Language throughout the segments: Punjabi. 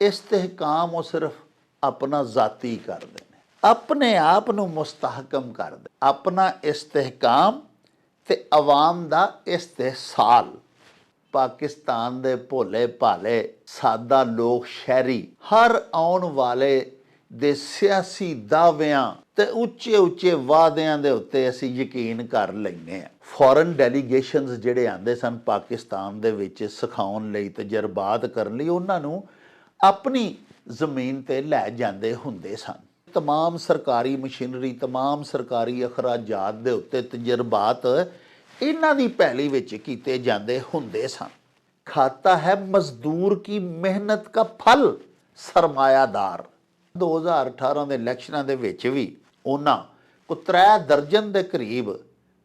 इस्तेहकाम वो सिर्फ अपना ज़ाती करते हैं, अपने आप नूं मुस्तहकम करदे, अपना इस्तेहकाम ते अवाम दा इस्तेहसाल। पाकिस्तान दे भोले भाले सादा लोग शहरी हर आने वाले दे सियासी दावियां ते उच्चे उच्चे वादियां दे उत्ते असीं यकीन कर लैंदे आ। फॉरन डेलीगेशनस जिहड़े आंदे सन पाकिस्तान दे विच सिखाउण लई, तजर्बात करन लई, उन्हां नूं अपनी ज़मीन ते लै जांदे हुंदे सन। तमाम सरकारी मशीनरी, तमाम सरकारी अखराजात दे उत्ते तजर्बात इन्हां दी पैली विच कीते जांदे हुंदे सन। खाता है मजदूर की मेहनत का फल सरमायादार। 2018 ਦੇ ਇਲੈਕਸ਼ਨਾਂ ਦੇ ਵਿੱਚ ਵੀ ਉਹਨਾਂ ਕੋ 3 ਦਰਜਨ ਦੇ ਕਰੀਬ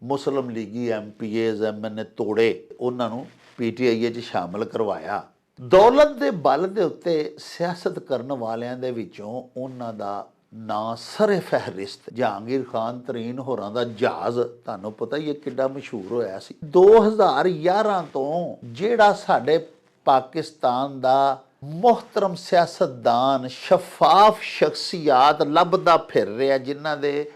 ਮੁਸਲਿਮ ਲੀਗੀ MPAs MNA ਤੋੜੇ, ਉਹਨਾਂ ਨੂੰ PTI 'ਚ ਸ਼ਾਮਲ ਕਰਵਾਇਆ। ਦੌਲਤ ਦੇ ਬਲ ਦੇ ਉੱਤੇ ਸਿਆਸਤ ਕਰਨ ਵਾਲਿਆਂ ਦੇ ਵਿੱਚੋਂ ਉਹਨਾਂ ਦਾ ਨਾਂ ਸਰੇ ਫਹਿਰਿਸਤ ਜਹਾਂਗੀਰ ਖਾਨ ਤਰੀਨ ਹੋਰਾਂ ਦਾ ਜਹਾਜ਼, ਤੁਹਾਨੂੰ ਪਤਾ ਹੀ ਹੈ ਕਿੱਡਾ ਮਸ਼ਹੂਰ ਹੋਇਆ ਸੀ। 2011 ਤੋਂ ਜਿਹੜਾ ਸਾਡੇ ਪਾਕਿਸਤਾਨ ਦਾ ਮੁਹਤਰਮ ਸਿਆਸਤਦਾਨ, ਸ਼ਫਾਫ ਸ਼ਖਸੀਅਤ ਲੱਭਦਾ ਫਿਰ ਰਿਹਾ, ਜਿਨ੍ਹਾਂ ਦੇ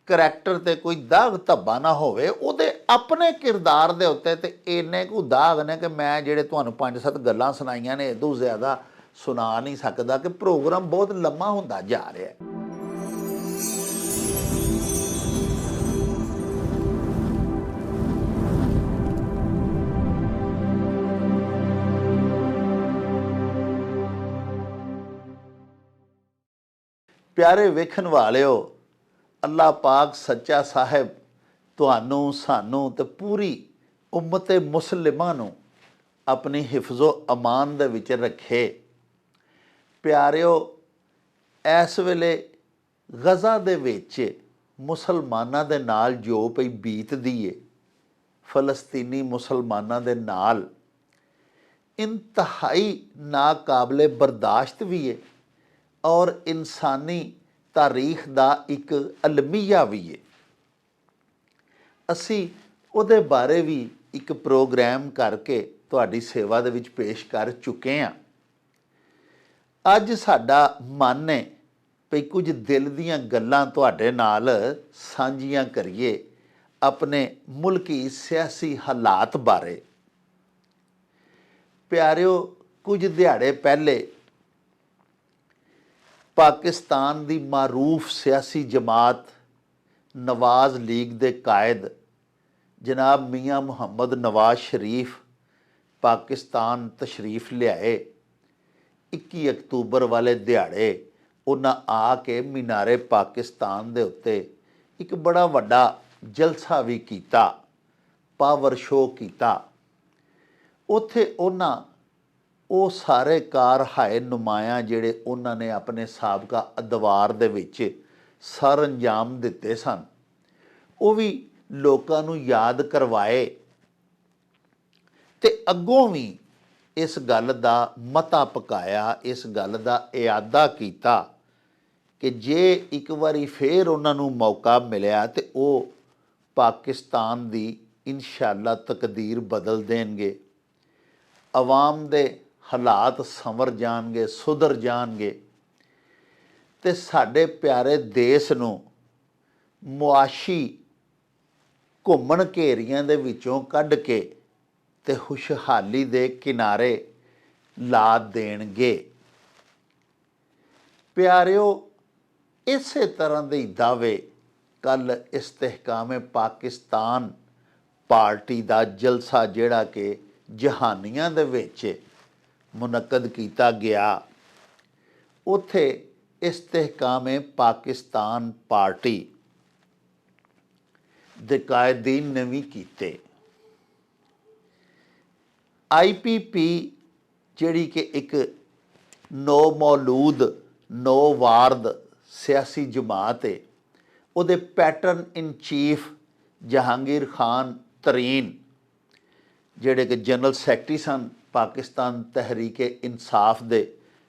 ਕਰੈਕਟਰ ਤੇ ਕੋਈ ਦਾਗ ਧੱਬਾ ਨਾ ਹੋਵੇ, ਉਹਦੇ ਆਪਣੇ ਕਿਰਦਾਰ ਦੇ ਉੱਤੇ ਤੇ ਇੰਨੇ ਕੁ ਦਾਗ ਨੇ ਕਿ ਮੈਂ ਜਿਹੜੇ ਤੁਹਾਨੂੰ 5-7 ਗੱਲਾਂ ਸੁਣਾਈਆਂ ਨੇ, ਇਦੋਂ ਜ਼ਿਆਦਾ ਸੁਣਾ ਨਹੀਂ ਸਕਦਾ ਕਿ ਪ੍ਰੋਗਰਾਮ ਬਹੁਤ ਲੰਮਾ ਹੁੰਦਾ ਜਾ ਰਿਹਾ ਹੈ। प्यारे वेखण वालिओ, अल्लाह पाक सच्चा साहिब तुहानू सानू ते पूरी उम्मत मुसलिमां नू अपनी हिफजो अमान दे विच रखे। प्यारिओ, इस वेले गज़ा दे विच मुसलमानां दे नाल जो पई बीतदी है, फलस्तीनी मुसलमानां दे नाल इंतहाई नाकाबिले बर्दाश्त भी है और इंसानी तारीख दा एक अलमिया भी है। असी उहदे बारे भी एक प्रोग्राम करके तुहाडी सेवा दे विच पेश कर चुके हैं। अज साडा मन है भी कुछ दिल दीयां गल्लां तुहाडे नाल सांझियां करिए अपने मुल्की सियासी हालात बारे। प्यारिओ, कुछ दिहाड़े पहले पाकिस्तान दी मारूफ सियासी जमात नवाज लीग दे कायद जनाब मियाँ मुहम्मद नवाज शरीफ पाकिस्तान तशरीफ लियाए। 21 अक्तूबर वाले दिहाड़े उन्हां आके मीनारे पाकिस्तान दे उत्ते एक बड़ा वड्डा जलसा भी कीता, पावर शो कीता। उत्थे उन्हां ਉਹ ਸਾਰੇ ਕਾਰ ਹਾਏ ਨੁਮਾਇਆਂ ਜਿਹੜੇ ਉਹਨਾਂ ਨੇ ਆਪਣੇ ਸਾਬਕਾ ਅਦਵਾਰ ਦੇ ਵਿੱਚ ਸਰ ਅੰਜਾਮ ਦਿੱਤੇ ਸਨ, ਉਹ ਵੀ ਲੋਕਾਂ ਨੂੰ ਯਾਦ ਕਰਵਾਏ ਤੇ ਅੱਗੋਂ ਵੀ ਇਸ ਗੱਲ ਦਾ ਮਤਾ ਪਕਾਇਆ, ਇਸ ਗੱਲ ਦਾ ਇਆਦਾ ਕੀਤਾ ਕਿ ਜੇ ਇੱਕ ਵਾਰੀ ਫੇਰ ਉਹਨਾਂ ਨੂੰ ਮੌਕਾ ਮਿਲਿਆ ਤੇ ਉਹ ਪਾਕਿਸਤਾਨ ਦੀ ਇਨਸ਼ਾਅੱਲਾ ਤਕਦੀਰ ਬਦਲ ਦੇਣਗੇ। ਆਵਾਮ ਦੇ हालात संवर जाएंगे, सुधर जाएंगे ते साडे प्यारे देश नूं मुआशी घुमण घेरियां दे विचों कढ के ते खुशहाली दे किनारे ला देणगे। प्यारिओ, इसे तरह दे दावे कल इस्तेहकामे पाकिस्तान पार्टी दा जलसा जिहड़ा कि जहानियां दे विच मुनक्कद किया गया, उत्थे इस्तेहकामे पाकिस्तान पार्टी दे कायदीन ने भी कीते। IPP जिहड़ी कि एक नो मौलूद नो वारद सियासी जमात है, उहदे pattern in chief Jahangir Khan Tareen जिहड़े कि जनरल सैकटरी सन पाकिस्तान तहरीक इंसाफ दे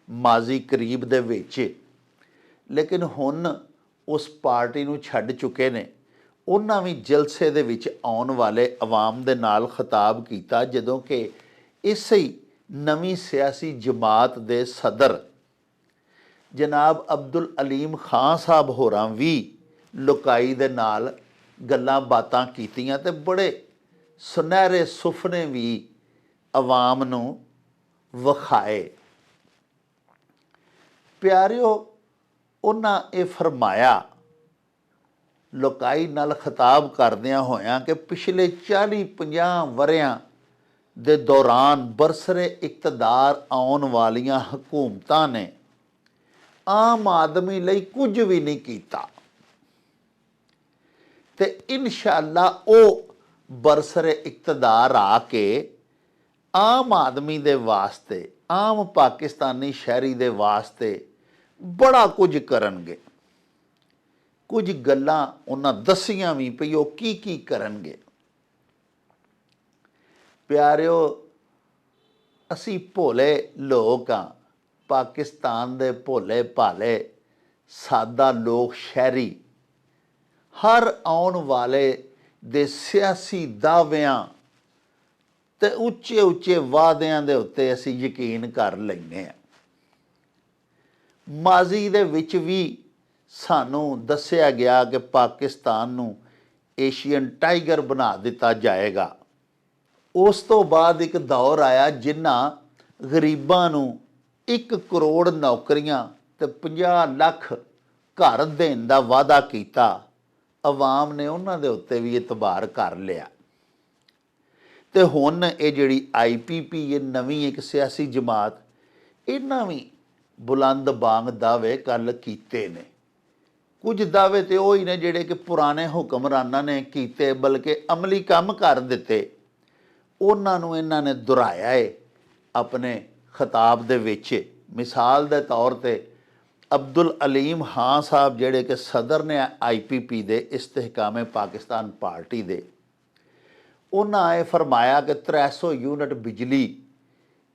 माजी करीब दे विच, लेकिन हुण उस पार्टी नूं छड्ड चुके ने। उन्हां भी जलसे दे विच आउण वाले अवाम दे नाल खिताब कीता, जदों कि इसे नवीं सियासी जमात दे सदर जनाब अब्दुल अलीम खान साहब होरां भी लुकाई दे नाल गल्लां बातां कीतियां ते बड़े सुनहरे सुफने भी आवाम नूं विखाए। प्यारिओ, उन्हां ये फरमाया लुकाई नाल खिताब करदियां होयां कि पिछले 40-50 वरियां दे दौरान बरसरे इकतदार आउण वालियां हुकूमतां ने आम आदमी लई कुछ भी नहीं कीता ते इंशाअल्लाह वो बरसरे इकतदार आके आम आदमी दे वास्ते, आम पाकिस्तानी शहरी दे वास्ते बड़ा कुछ करनगे। कुछ गल्लां उन्हां दसियां भी पई वो की करनगे। प्यारिओ, असी भोले लोग हाँ, पाकिस्तान दे भोले भाले सादा लोग शहरी हर आउण वाले दे सियासी दावियां ते उच्चे उच्चे वादियां दे उत्ते असी यकीन कर लैने आ। माजी दे विच भी सानू दस्सिया गया कि पाकिस्तान नू एशियन टाइगर बना दिता जाएगा। उस तो बाद एक दौर आया जिन्हां गरीबां नू 1 करोड़ नौकरियां ते 50 लाख घर देण दा वादा कीता। अवाम ने उन्हां दे उत्ते भी इतबार कर लिया ते हुण ये जिहड़ी IPP ये नवीं एक सियासी जमात इन्हां भी बुलंद बांग दावे कल कीते ने। कुछ दावे तो वही ने जिहड़े कि पुराने हुक्मरानां ने कीते बल्कि अमली काम कर दिते। उन्हां नूं इन्हां ने दुहराया है अपने खिताब दे विच। मिसाल दे तौर ते अब्दुल अलीम खान साहब जिहड़े कि सदर ने IPP दे इस्तेहकामे पाकिस्तान पार्टी दे, उन्हां ये फरमाया कि 300 यूनिट बिजली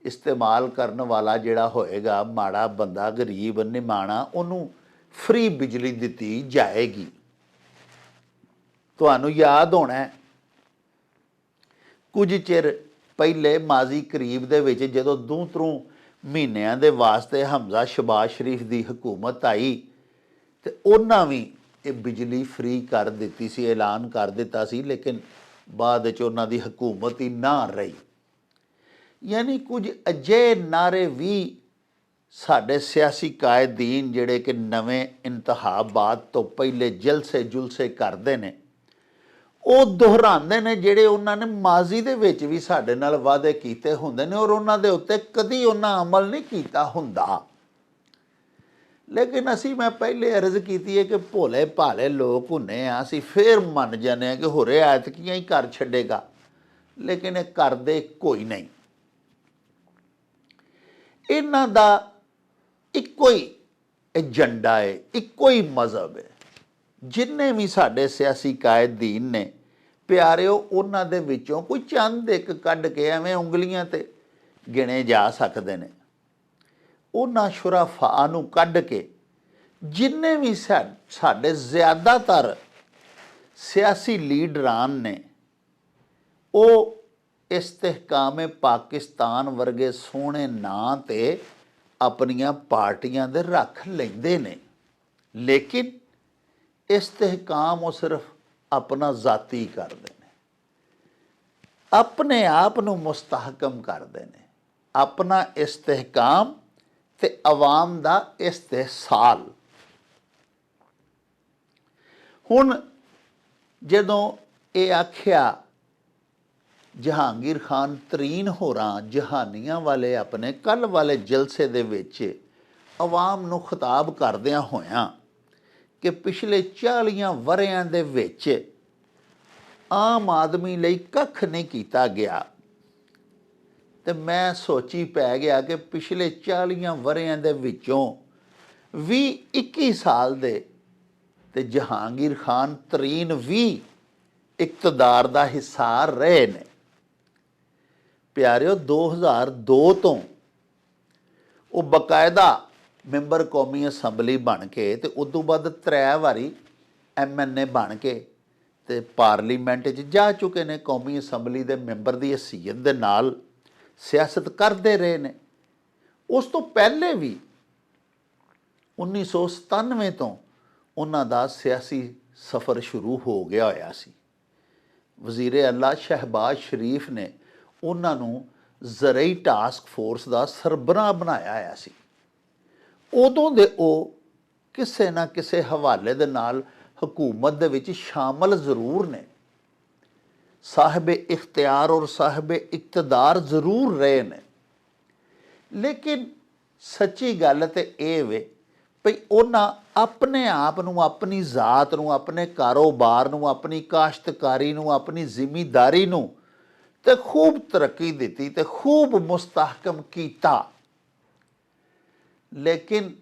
इस्तेमाल करने वाला जिहड़ा होएगा माड़ा बंदा गरीब निमाणा उन्होंने फ्री बिजली दी जाएगी। तुहानू याद होना है कुछ चिर पहले माजी करीब दे विच जदों 2-3 महीनों के वास्ते हमजा शबाज शरीफ की हुकूमत आई तो उन्हां भी ये बिजली फ्री कर दी सी, ऐलान कर दिता सी, लेकिन बाद च उन्हां दी हुकूमत ही ना रही। यानी कुछ अजे नारे भी साडे सियासी कायदीन जिहड़े कि नवें इंतखाबात तो पहले जलसे जुलसे करते हैं वो दोहराते हैं जिहड़े उन्होंने माजी दे विच भी साडे नाल वादे कीते हुंदे ने और उन्हां दे उत्ते कदी उन्हां अमल नहीं कीता हुंदा। लेकिन असी मैं पहले अर्ज की है कि भोले भाले लोग हुन्ने आ, असी फिर मन जाने हैं कि होरे ऐतकियां ही कर छड्डेगा, लेकिन ये करदे कोई नहीं। इन्हां दा इक्को ही एजेंडा है, इक्को ही मजहब है। जिन्ने भी साडे सियासी कायदीन ने प्यारिओ उन्हां दे विचों कोई चंद एक कढ के एवें उंगलियां ते गिने जा सकते हैं। उन्हां शुराफा नूं कढ के जिन्ने भी साडे ज़्यादातर सियासी लीडरान ने वो इस्तेहकामे पाकिस्तान वर्गे सोहणे नां ते अपनियां पार्टियां दे रख लैंदे ने, लेकिन इस्तेहकाम वो सिर्फ अपना जाती करते हैं, अपने आप नूं मुस्तहकम करते हैं। अपना इस्तेहकाम ते अवाम दा इस्तेहसाल। हुण जदों ये आख्या जहांगीर खान तरीन होरां जहानियां वाले अपने कल वाले जलसे दे विच अवाम नूं खिताब करदियां होयां कि पिछले 40 वरियां दे विच आम आदमी लई कख नहीं कीता गया, ते मैं सोची पै गया कि पिछले 40 वरियां दे विचों 20-21 साल दे ते जहांगीर खान तरीन भी इकतदार दा हिस्सा रहे ने। प्यारिओ 2002 तो वो बकायदा मैंबर कौमी असैंबली बन के ते उदों बाद 3 वारी MNA बन के ते पार्लीमेंट च जा चुके ने। कौमी असैंबली दे मैंबर की हैसीयत दे नाल ਸਿਆਸਤ ਕਰਦੇ ਰਹੇ ਨੇ। ਉਸ ਤੋਂ ਪਹਿਲੇ ਵੀ 1997 ਤੋਂ ਉਹਨਾਂ ਦਾ ਸਿਆਸੀ ਸਫ਼ਰ ਸ਼ੁਰੂ ਹੋ ਗਿਆ ਹੋਇਆ ਸੀ। ਵਜ਼ੀਰ ਆਲਾ ਸ਼ਹਿਬਾਜ਼ ਸ਼ਰੀਫ ਨੇ ਉਹਨਾਂ ਨੂੰ ਜ਼ਰਈ ਟਾਸਕ ਫੋਰਸ ਦਾ ਸਰਬਰਾਹ ਬਣਾਇਆ ਹੋਇਆ ਸੀ। ਉਦੋਂ ਦੇ ਉਹ ਕਿਸੇ ਨਾ ਕਿਸੇ ਹਵਾਲੇ ਦੇ ਨਾਲ ਹਕੂਮਤ ਦੇ ਵਿੱਚ ਸ਼ਾਮਲ ਜ਼ਰੂਰ ਨੇ, ਸਾਹਿਬ ਇਖਤਿਆਰ ਔਰ ਸਾਹਿਬ ਇਕਤਦਾਰ ਜ਼ਰੂਰ ਰਹੇ ਨੇ। ਲੇਕਿਨ ਸੱਚੀ ਗੱਲ ਤਾਂ ਇਹ ਵੇ ਭਈ ਉਹਨਾਂ ਆਪਣੇ ਆਪ ਨੂੰ, ਆਪਣੀ ਜ਼ਾਤ ਨੂੰ, ਆਪਣੇ ਕਾਰੋਬਾਰ ਨੂੰ, ਆਪਣੀ ਕਾਸ਼ਤਕਾਰੀ ਨੂੰ, ਆਪਣੀ ਜ਼ਿਮੀਦਾਰੀ ਨੂੰ ਤੇ ਖੂਬ ਤਰੱਕੀ ਦਿੱਤੀ ਤੇ ਖੂਬ ਮੁਸਤਹਕਮ ਕੀਤਾ। ਲੇਕਿਨ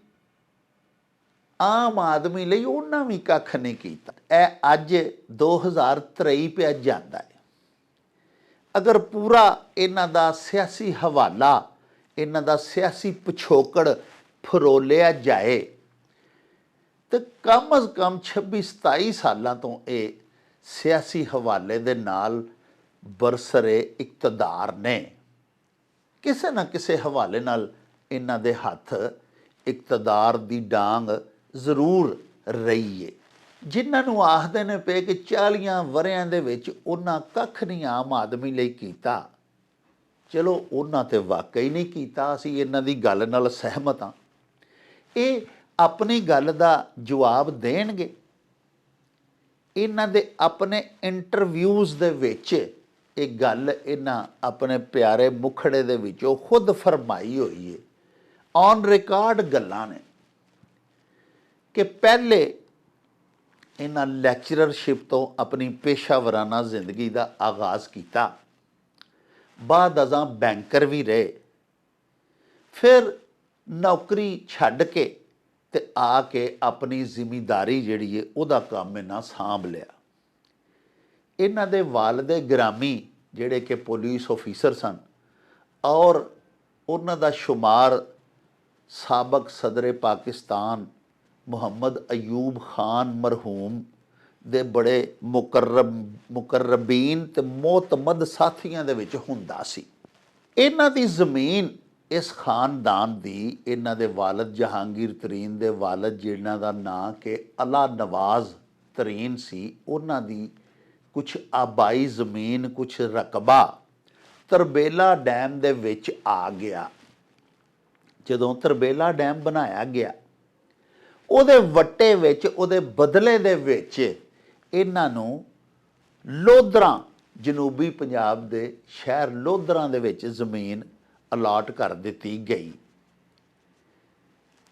ਆਮ ਆਦਮੀ ਲਈ ਉਹਨਾਂ ਵੀ ਕੱਖ ਨਹੀਂ ਕੀਤਾ। ਇਹ ਅੱਜ 2023 ਪਿਆ ਜਾਂਦਾ ਹੈ। ਅਗਰ ਪੂਰਾ ਇਹਨਾਂ ਦਾ ਸਿਆਸੀ ਹਵਾਲਾ, ਇਹਨਾਂ ਦਾ ਸਿਆਸੀ ਪਿਛੋਕੜ ਫਰੋਲਿਆ ਜਾਏ ਤੇ ਕਮ ਅਜ਼ ਕਮ 26-27 ਸਾਲਾਂ ਤੋਂ ਇਹ ਸਿਆਸੀ ਹਵਾਲੇ ਦੇ ਨਾਲ ਬਰਸਰੇ ਇਕਤਦਾਰ ਨੇ। ਕਿਸੇ ਨਾ ਕਿਸੇ ਹਵਾਲੇ ਨਾਲ ਇਹਨਾਂ ਦੇ ਹੱਥ ਇਕਤਦਾਰ ਦੀ ਡਾਂਗ ਜ਼ਰੂਰ ਰਹੀ ਏ। ਜਿਨ੍ਹਾਂ ਨੂੰ ਆਖਦੇ ਨੇ ਪਏ ਕਿ 40 ਵਰਿਆਂ ਦੇ ਵਿੱਚ ਉਹਨਾਂ ਕੱਖ ਨਹੀਂ ਆਮ ਆਦਮੀ ਲਈ ਕੀਤਾ, ਚਲੋ ਉਹਨਾਂ ਤੇ ਵਾਕਈ ਨਹੀਂ ਕੀਤਾ, ਅਸੀਂ ਇਹਨਾਂ ਦੀ ਗੱਲ ਨਾਲ ਸਹਿਮਤ ਹਾਂ। ਇਹ ਆਪਣੀ ਗੱਲ ਦਾ ਜਵਾਬ ਦੇਣਗੇ। ਇਹਨਾਂ ਦੇ ਆਪਣੇ ਇੰਟਰਵਿਊਜ਼ ਦੇ ਵਿੱਚ ਇਹ ਗੱਲ ਇਹਨਾਂ ਆਪਣੇ ਪਿਆਰੇ ਮੁਖੜੇ ਦੇ ਵਿੱਚੋਂ ਖੁਦ ਫਰਮਾਈ ਹੋਈ ਹੈ। ਔਨ ਰਿਕਾਰਡ ਗੱਲਾਂ ਨੇ ਕਿ ਪਹਿਲੇ ਇਹਨਾਂ ਲੈਕਚਰਰਸ਼ਿਪ ਤੋਂ ਆਪਣੀ ਪੇਸ਼ਾਵਰਾਨਾ ਜ਼ਿੰਦਗੀ ਦਾ ਆਗਾਜ਼ ਕੀਤਾ, ਬਾਅਦ ਅਜ਼ਾਂ ਬੈਂਕਰ ਵੀ ਰਹੇ, ਫਿਰ ਨੌਕਰੀ ਛੱਡ ਕੇ ਤੇ ਆ ਕੇ ਆਪਣੀ ਜ਼ਿਮੀਦਾਰੀ ਜਿਹੜੀ ਹੈ ਉਹਦਾ ਕੰਮ ਇਹਨਾਂ ਸਾਂਭ ਲਿਆ। ਇਹਨਾਂ ਦੇ ਵਾਲਿਦ ਗ੍ਰਾਮੀ ਜਿਹੜੇ ਕਿ ਪੁਲਿਸ ਆਫੀਸਰ ਸਨ ਔਰ ਉਹਨਾਂ ਦਾ ਸ਼ੁਮਾਰ ਸਾਬਕ ਸਦਰ ਪਾਕਿਸਤਾਨ ਮੁਹੰਮਦ ਅਯੂਬ ਖਾਨ ਮਰਹੂਮ ਦੇ ਬੜੇ ਮੁਕਰਬੀਨ ਤੇ ਮੋਤਮਦ ਸਾਥੀਆਂ ਦੇ ਵਿੱਚ ਹੁੰਦਾ ਸੀ। ਇਹਨਾਂ ਦੀ ਜ਼ਮੀਨ ਇਸ ਖਾਨਦਾਨ ਦੀ, ਇਹਨਾਂ ਦੇ ਵਾਲਦ ਜਹਾਂਗੀਰ ਤਰੀਨ ਦੇ ਵਾਲਦ ਜਿਨ੍ਹਾਂ ਦਾ ਨਾਂ ਕਿ ਅਲਾ ਨਵਾਜ਼ ਤਰੀਨ ਸੀ, ਉਹਨਾਂ ਦੀ ਕੁਛ ਆਬਾਈ ਜ਼ਮੀਨ, ਕੁਛ ਰਕਬਾ ਤਰਬੇਲਾ ਡੈਮ ਦੇ ਵਿੱਚ ਆ ਗਿਆ। ਜਦੋਂ ਤਰਬੇਲਾ ਡੈਮ ਬਣਾਇਆ ਗਿਆ, ਉਹਦੇ ਵੱਟੇ ਵਿੱਚ, ਉਹਦੇ ਬਦਲੇ ਦੇ ਵਿੱਚ ਇਹਨਾਂ ਨੂੰ ਲੋਧਰਾਂ, ਜਨੂਬੀ ਪੰਜਾਬ ਦੇ ਸ਼ਹਿਰ ਲੋਧਰਾਂ ਦੇ ਵਿੱਚ ਜ਼ਮੀਨ ਅਲਾਟ ਕਰ ਦਿੱਤੀ ਗਈ।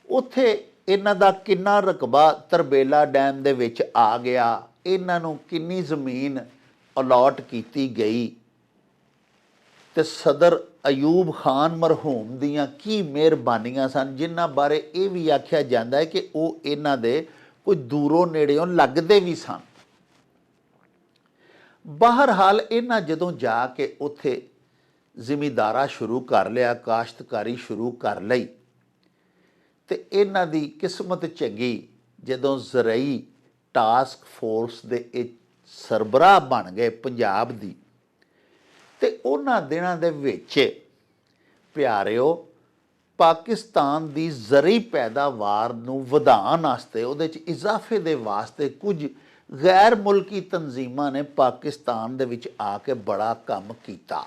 ਉੱਥੇ ਇਹਨਾਂ ਦਾ ਕਿੰਨਾ ਰਕਬਾ ਤਰਬੇਲਾ ਡੈਮ ਦੇ ਵਿੱਚ ਆ ਗਿਆ, ਇਹਨਾਂ ਨੂੰ ਕਿੰਨੀ ਜ਼ਮੀਨ ਅਲਾਟ ਕੀਤੀ ਗਈ ਤੇ ਸਦਰ ਅਯੂਬ ਖਾਨ ਮਰਹੂਮ ਦੀਆਂ ਕੀ ਮਿਹਰਬਾਨੀਆਂ ਸਨ, ਜਿਨ੍ਹਾਂ ਬਾਰੇ ਇਹ ਵੀ ਆਖਿਆ ਜਾਂਦਾ ਹੈ ਕਿ ਉਹ ਇਹਨਾਂ ਦੇ ਕੋਈ ਦੂਰੋਂ ਨੇੜਿਓਂ ਲੱਗਦੇ ਵੀ ਸਨ। ਬਹਰਹਾਲ ਇਹਨਾਂ ਜਦੋਂ ਜਾ ਕੇ ਉੱਥੇ ਜ਼ਿਮੀਦਾਰਾ ਸ਼ੁਰੂ ਕਰ ਲਿਆ, ਕਾਸ਼ਤਕਾਰੀ ਸ਼ੁਰੂ ਕਰ ਲਈ, ਤੇ ਇਹਨਾਂ ਦੀ ਕਿਸਮਤ ਚੰਗੀ, ਜਦੋਂ ਜ਼ਰਈ ਟਾਸਕ ਫੋਰਸ ਦੇ ਇਹ ਸਰਬਰਾਹ ਬਣ ਗਏ ਪੰਜਾਬ ਦੀ, ਤੇ ਉਹਨਾਂ ਦਿਨਾਂ ਦੇ ਵਿੱਚ ਪਿਆਰਿਓ ਪਾਕਿਸਤਾਨ ਦੀ ਜ਼ਰਈ ਪੈਦਾਵਾਰ ਨੂੰ ਵਧਾਉਣ ਵਾਸਤੇ, ਉਹਦੇ 'ਚ ਇਜ਼ਾਫੇ ਦੇ ਵਾਸਤੇ ਕੁਝ ਗੈਰ ਮੁਲਕੀ ਤਨਜ਼ੀਮਾਂ ਨੇ ਪਾਕਿਸਤਾਨ ਦੇ ਵਿੱਚ ਆ ਕੇ ਬੜਾ ਕੰਮ ਕੀਤਾ,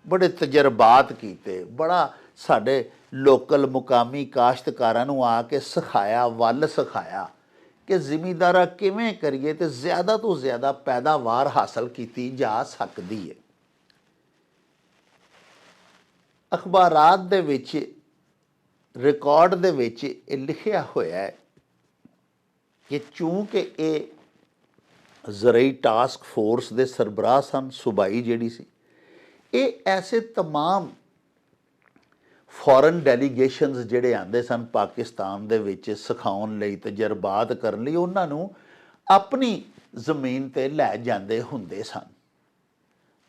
ਬੜੇ ਤਜਰਬਾਤ ਕੀਤੇ, ਬੜਾ ਸਾਡੇ ਲੋਕਲ ਮੁਕਾਮੀ ਕਾਸ਼ਤਕਾਰਾਂ ਨੂੰ ਆ ਕੇ ਸਿਖਾਇਆ, ਵੱਲ ਸਿਖਾਇਆ ਕਿ ਜ਼ਿਮੀਦਾਰਾ ਕਿਵੇਂ ਕਰੀਏ ਤੇ ਜ਼ਿਆਦਾ ਤੋਂ ਜ਼ਿਆਦਾ ਪੈਦਾਵਾਰ ਹਾਸਲ ਕੀਤੀ ਜਾ ਸਕਦੀ ਹੈ। ਅਖਬਾਰਾਤ ਦੇ ਵਿੱਚ, ਰਿਕਾਰਡ ਦੇ ਵਿੱਚ ਇਹ ਲਿਖਿਆ ਹੋਇਆ ਹੈ ਕਿ ਚੂੰਕਿ ਇਹ ਜ਼ਰਈ ਟਾਸਕ ਫੋਰਸ ਦੇ ਸਰਬਰਾਹ ਸਨ, ਸੂਬਾਈ ਜਿਹੜੀ ਸੀ, ਇਹ ਐਸੇ ਤਮਾਮ ਫੋਰਨ ਡੈਲੀਗੇਸ਼ਨਸ ਜਿਹੜੇ ਆਉਂਦੇ ਸਨ ਪਾਕਿਸਤਾਨ ਦੇ ਵਿੱਚ ਸਿਖਾਉਣ ਲਈ, ਤਜਰਬਾਤ ਕਰਨ ਲਈ, ਉਹਨਾਂ ਨੂੰ ਆਪਣੀ ਜ਼ਮੀਨ 'ਤੇ ਲੈ ਜਾਂਦੇ ਹੁੰਦੇ ਸਨ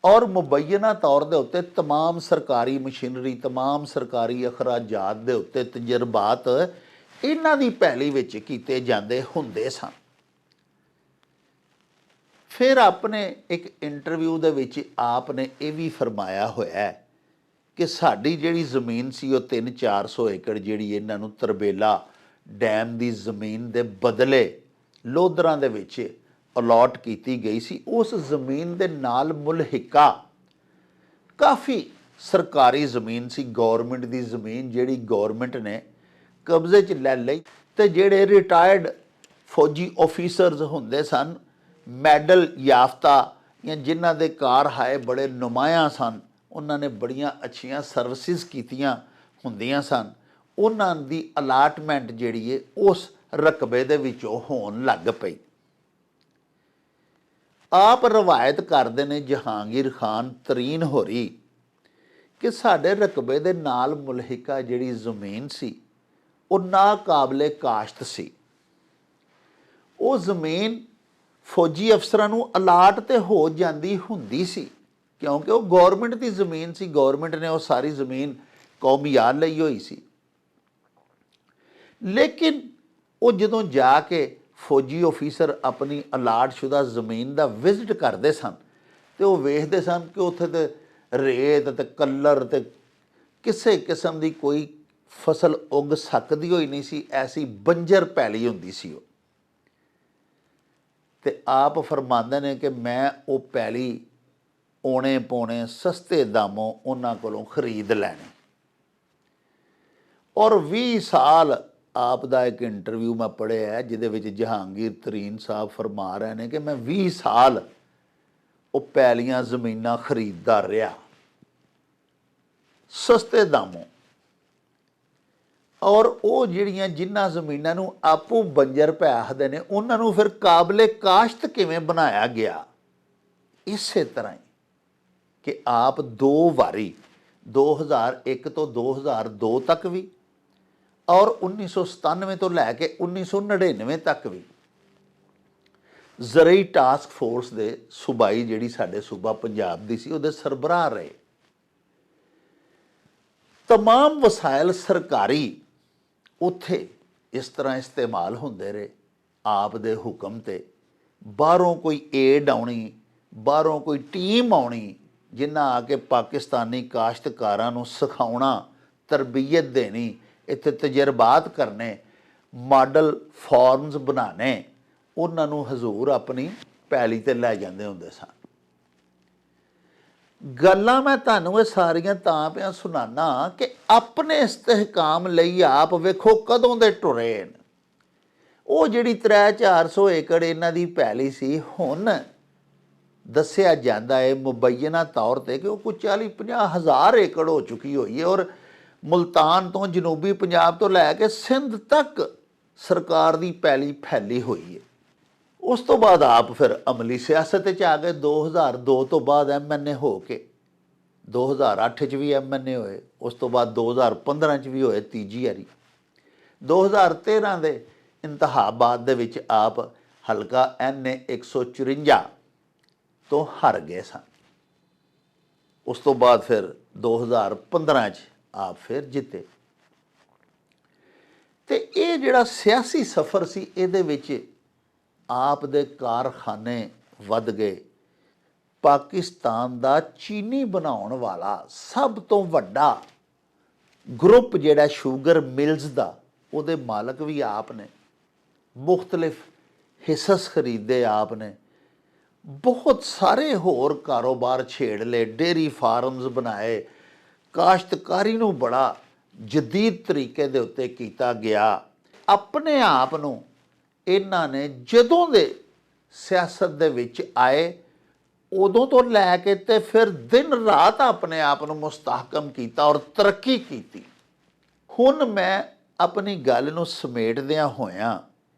ਔਰ ਮੁਬੱਯਨਾ ਤੌਰ ਦੇ ਉੱਤੇ ਤਮਾਮ ਸਰਕਾਰੀ ਮਸ਼ੀਨਰੀ, ਤਮਾਮ ਸਰਕਾਰੀ ਅਖਰਾਜਾਤ ਦੇ ਉੱਤੇ ਤਜਰਬਾਤ ਇਹਨਾਂ ਦੀ ਪੈਲੀ ਵਿੱਚ ਕੀਤੇ ਜਾਂਦੇ ਹੁੰਦੇ ਸਨ। ਫਿਰ ਆਪਣੇ ਇੱਕ ਇੰਟਰਵਿਊ ਦੇ ਵਿੱਚ ਆਪ ਨੇ ਇਹ ਵੀ ਫਰਮਾਇਆ ਹੋਇਆ ਹੈ ਕਿ ਸਾਡੀ ਜਿਹੜੀ ਜ਼ਮੀਨ ਸੀ ਉਹ 300-400 ਏਕੜ ਜਿਹੜੀ ਇਹਨਾਂ ਨੂੰ ਤਰਬੇਲਾ ਡੈਮ ਦੀ ਜ਼ਮੀਨ ਦੇ ਬਦਲੇ ਲੋਧਰਾਂ ਦੇ ਵਿੱਚ ਅਲਾਟ ਕੀਤੀ ਗਈ ਸੀ। ਉਸ ਜ਼ਮੀਨ ਦੇ ਨਾਲ ਮੁਲਹਿਕਾ ਕਾਫੀ ਸਰਕਾਰੀ ਜ਼ਮੀਨ ਸੀ, ਗੌਰਮੈਂਟ ਦੀ ਜ਼ਮੀਨ ਜਿਹੜੀ ਗੌਰਮੈਂਟ ਨੇ ਕਬਜ਼ੇ 'ਚ ਲੈ ਲਈ। ਤੇ ਜਿਹੜੇ ਰਿਟਾਇਰਡ ਫੌਜੀ ਆਫੀਸਰਸ ਹੁੰਦੇ ਸਨ, ਮੈਡਲ ਯਾਫਤਾ ਜਾਂ ਜਿਨ੍ਹਾਂ ਦੇ ਕਾਰ ਹਾਏ ਬੜੇ ਨੁਮਾਇਆਂ ਸਨ, ਉਹਨਾਂ ਨੇ ਬੜੀਆਂ ਅੱਛੀਆਂ ਸਰਵਿਸਿਜ਼ ਕੀਤੀਆਂ ਹੁੰਦੀਆਂ ਸਨ, ਉਹਨਾਂ ਦੀ ਅਲਾਟਮੈਂਟ ਜਿਹੜੀ ਹੈ ਉਸ ਰਕਬੇ ਦੇ ਵਿੱਚੋਂ ਹੋਣ ਲੱਗ ਪਈ। ਆਪ ਰਵਾਇਤ ਕਰਦੇ ਨੇ ਜਹਾਂਗੀਰ ਖਾਨ ਤਰੀਨ ਹੋਰੀ ਕਿ ਸਾਡੇ ਰਕਬੇ ਦੇ ਨਾਲ ਮੁਲਹਿਕਾ ਜਿਹੜੀ ਜ਼ਮੀਨ ਸੀ ਉਹ ਨਾਕਾਬਲੇ ਕਾਸ਼ਤ ਸੀ। ਉਹ ਜ਼ਮੀਨ ਫੌਜੀ ਅਫਸਰਾਂ ਨੂੰ ਅਲਾਟ ਤੇ ਹੋ ਜਾਂਦੀ ਹੁੰਦੀ ਸੀ ਕਿਉਂਕਿ ਉਹ ਗੌਰਮੈਂਟ ਦੀ ਜ਼ਮੀਨ ਸੀ, ਗੌਰਮੈਂਟ ਨੇ ਉਹ ਸਾਰੀ ਜ਼ਮੀਨ ਕੌਮੀਆਤ ਲਈ ਹੋਈ ਸੀ। ਲੇਕਿਨ ਉਹ ਜਦੋਂ ਜਾ ਕੇ ਫੌਜੀ ਆਫੀਸਰ ਆਪਣੀ ਅਲਾਟਸ਼ੁਦਾ ਜ਼ਮੀਨ ਦਾ ਵਿਜ਼ਿਟ ਕਰਦੇ ਸਨ ਤੇ ਉਹ ਵੇਖਦੇ ਸਨ ਕਿ ਉੱਥੇ ਤੇ ਰੇਤ ਤੇ ਕੱਲਰ ਤੇ ਕਿਸੇ ਕਿਸਮ ਦੀ ਕੋਈ ਫਸਲ ਉੱਗ ਸਕਦੀ ਹੋਈ ਨਹੀਂ ਸੀ, ਐਸੀ ਬੰਜਰ ਪੈਲੀ ਹੁੰਦੀ ਸੀ ਉਹ। ਤੇ ਆਪ ਫਰਮਾਉਂਦੇ ਨੇ ਕਿ ਮੈਂ ਉਹ ਪੈਲੀ ਔਣੇ ਪੌਣੇ ਸਸਤੇ ਦਾਮੋਂ ਉਹਨਾਂ ਕੋਲੋਂ ਖਰੀਦ ਲੈਣੀ। ਔਰ 20 ਸਾਲ ਆਪ ਦਾ ਇੱਕ ਇੰਟਰਵਿਊ ਮੈਂ ਪੜ੍ਹਿਆ ਹੈ ਜਿਹਦੇ ਵਿੱਚ ਜਹਾਂਗੀਰ ਤਰੀਨ ਸਾਹਿਬ ਫਰਮਾ ਰਹੇ ਨੇ ਕਿ ਮੈਂ 20 ਸਾਲ ਉਹ ਪੈਲੀਆਂ ਜ਼ਮੀਨਾਂ ਖਰੀਦਦਾ ਰਿਹਾ ਸਸਤੇ ਦਾਮੋਂ। ਔਰ ਉਹ ਜਿਹੜੀਆਂ ਜਿਨ੍ਹਾਂ ਜ਼ਮੀਨਾਂ ਨੂੰ ਆਪੂ ਬੰਜਰ ਪੈ ਆਖਦੇ ਨੇ ਉਹਨਾਂ ਨੂੰ ਫਿਰ ਕਾਬਲੇ ਕਾਸ਼ਤ ਕਿਵੇਂ ਬਣਾਇਆ ਗਿਆ। ਇਸੇ ਤਰ੍ਹਾਂ ਹੀ ਕਿ ਆਪ 2 ਵਾਰੀ 2001 ਤੋਂ 2002 ਤੱਕ ਵੀ ਔਰ 1997 ਤੋਂ ਲੈ ਕੇ 1999 ਤੱਕ ਵੀ ਜ਼ਰਈ ਟਾਸਕ ਫੋਰਸ ਦੇ ਸੂਬਾਈ ਜਿਹੜੀ ਸਾਡੇ ਸੂਬਾ ਪੰਜਾਬ ਦੀ ਸੀ ਉਹਦੇ ਸਰਬਰਾਹ ਰਹੇ। तमाम वसाइल सरकारी उत्थे इस तरह इस्तेमाल होंदे रहे। आप दे हुक्म ते बाहरों कोई एड आउणी, बाहरों कोई टीम आउणी जिन्ना आके पाकिस्तानी काश्तकारां नूं सिखाउणा, तरबियत देनी, इत्थे तजर्बात करने, मॉडल फॉर्म्स बनाने, उन्हां नूं हजूर अपनी पैली ते लै जांदे हुंदे सन। गल्लां मैं तुहानूं ये सारियां तां पिया सुनाना कि अपने इस्तेहकाम लई आप वेखो कदों दे टुरे न। ਉਹ ਜਿਹੜੀ 300-400 ਏਕੜ ਇਹਨਾਂ ਦੀ ਪੈਲੀ ਸੀ ਹੁਣ ਦੱਸਿਆ ਜਾਂਦਾ ਹੈ ਮੁਬੈਨਾ ਤੌਰ ਤੇ ਕਿ ਉਹ ਕੁਝ 40-50 ਹਜ਼ਾਰ ਏਕੜ ਹੋ ਚੁੱਕੀ ਹੋਈ ਹੈ ਔਰ ਮੁਲਤਾਨ ਤੋਂ ਜਨੂਬੀ ਪੰਜਾਬ ਤੋਂ ਲੈ ਕੇ ਸਿੰਧ ਤੱਕ ਸਰਕਾਰ ਦੀ ਪੈਲੀ ਫੈਲੀ ਹੋਈ ਹੈ। ਉਸ ਤੋਂ ਬਾਅਦ ਆਪ ਫਿਰ ਅਮਲੀ ਸਿਆਸਤ 'ਚ ਆ ਗਏ। 2002 ਤੋਂ ਬਾਅਦ MNA ਹੋ ਕੇ 2008 'ਚ ਵੀ MNA ਹੋਏ, ਉਸ ਤੋਂ ਬਾਅਦ 2015 'ਚ ਵੀ ਹੋਏ ਤੀਜੀ ਵਾਰੀ। 2013 ਦੇ ਇੰਤਖਾਬਾਤ ਦੇ ਵਿੱਚ ਆਪ ਹਲਕਾ NA 154 ਤੋਂ ਹਾਰ ਗਏ ਸਨ। ਉਸ ਤੋਂ ਬਾਅਦ ਫਿਰ 2015 'ਚ ਆਪ ਫਿਰ ਜਿੱਤੇ। ਤੇ ਇਹ ਜਿਹੜਾ ਸਿਆਸੀ ਸਫ਼ਰ ਸੀ ਇਹਦੇ ਵਿੱਚ ਆਪ ਦੇ ਕਾਰਖਾਨੇ ਵੱਧ ਗਏ। ਪਾਕਿਸਤਾਨ ਦਾ ਚੀਨੀ ਬਣਾਉਣ ਵਾਲਾ ਸਭ ਤੋਂ ਵੱਡਾ ਗਰੁੱਪ ਜਿਹੜਾ ਸ਼ੂਗਰ ਮਿਲਸ ਦਾ ਉਹਦੇ ਮਾਲਕ ਵੀ ਆਪ ਨੇ। ਮੁਖਤਲਿਫ ਹਿੱਸਸ ਖਰੀਦੇ ਆਪ ਨੇ। ਬਹੁਤ ਸਾਰੇ ਹੋਰ ਕਾਰੋਬਾਰ ਛੇੜ ਲਏ, ਡੇਅਰੀ ਫਾਰਮਸ ਬਣਾਏ। ਕਾਸ਼ਤਕਾਰੀ ਨੂੰ ਬੜਾ ਜਦੀਦ ਤਰੀਕੇ ਦੇ ਉੱਤੇ ਕੀਤਾ ਗਿਆ। ਆਪਣੇ ਆਪ ਨੂੰ ਇਹਨਾਂ ਨੇ ਜਦੋਂ ਦੇ ਸਿਆਸਤ ਦੇ ਵਿੱਚ ਆਏ ਉਦੋਂ ਤੋਂ ਲੈ ਕੇ ਤੇ ਫਿਰ ਦਿਨ ਰਾਤ ਆਪਣੇ ਆਪ ਨੂੰ ਮੁਸਤਹਕਮ ਕੀਤਾ ਔਰ ਤਰੱਕੀ ਕੀਤੀ। ਹੁਣ ਮੈਂ ਆਪਣੀ ਗੱਲ ਨੂੰ ਸਮੇਟਦਿਆਂ ਹੋਇਆਂ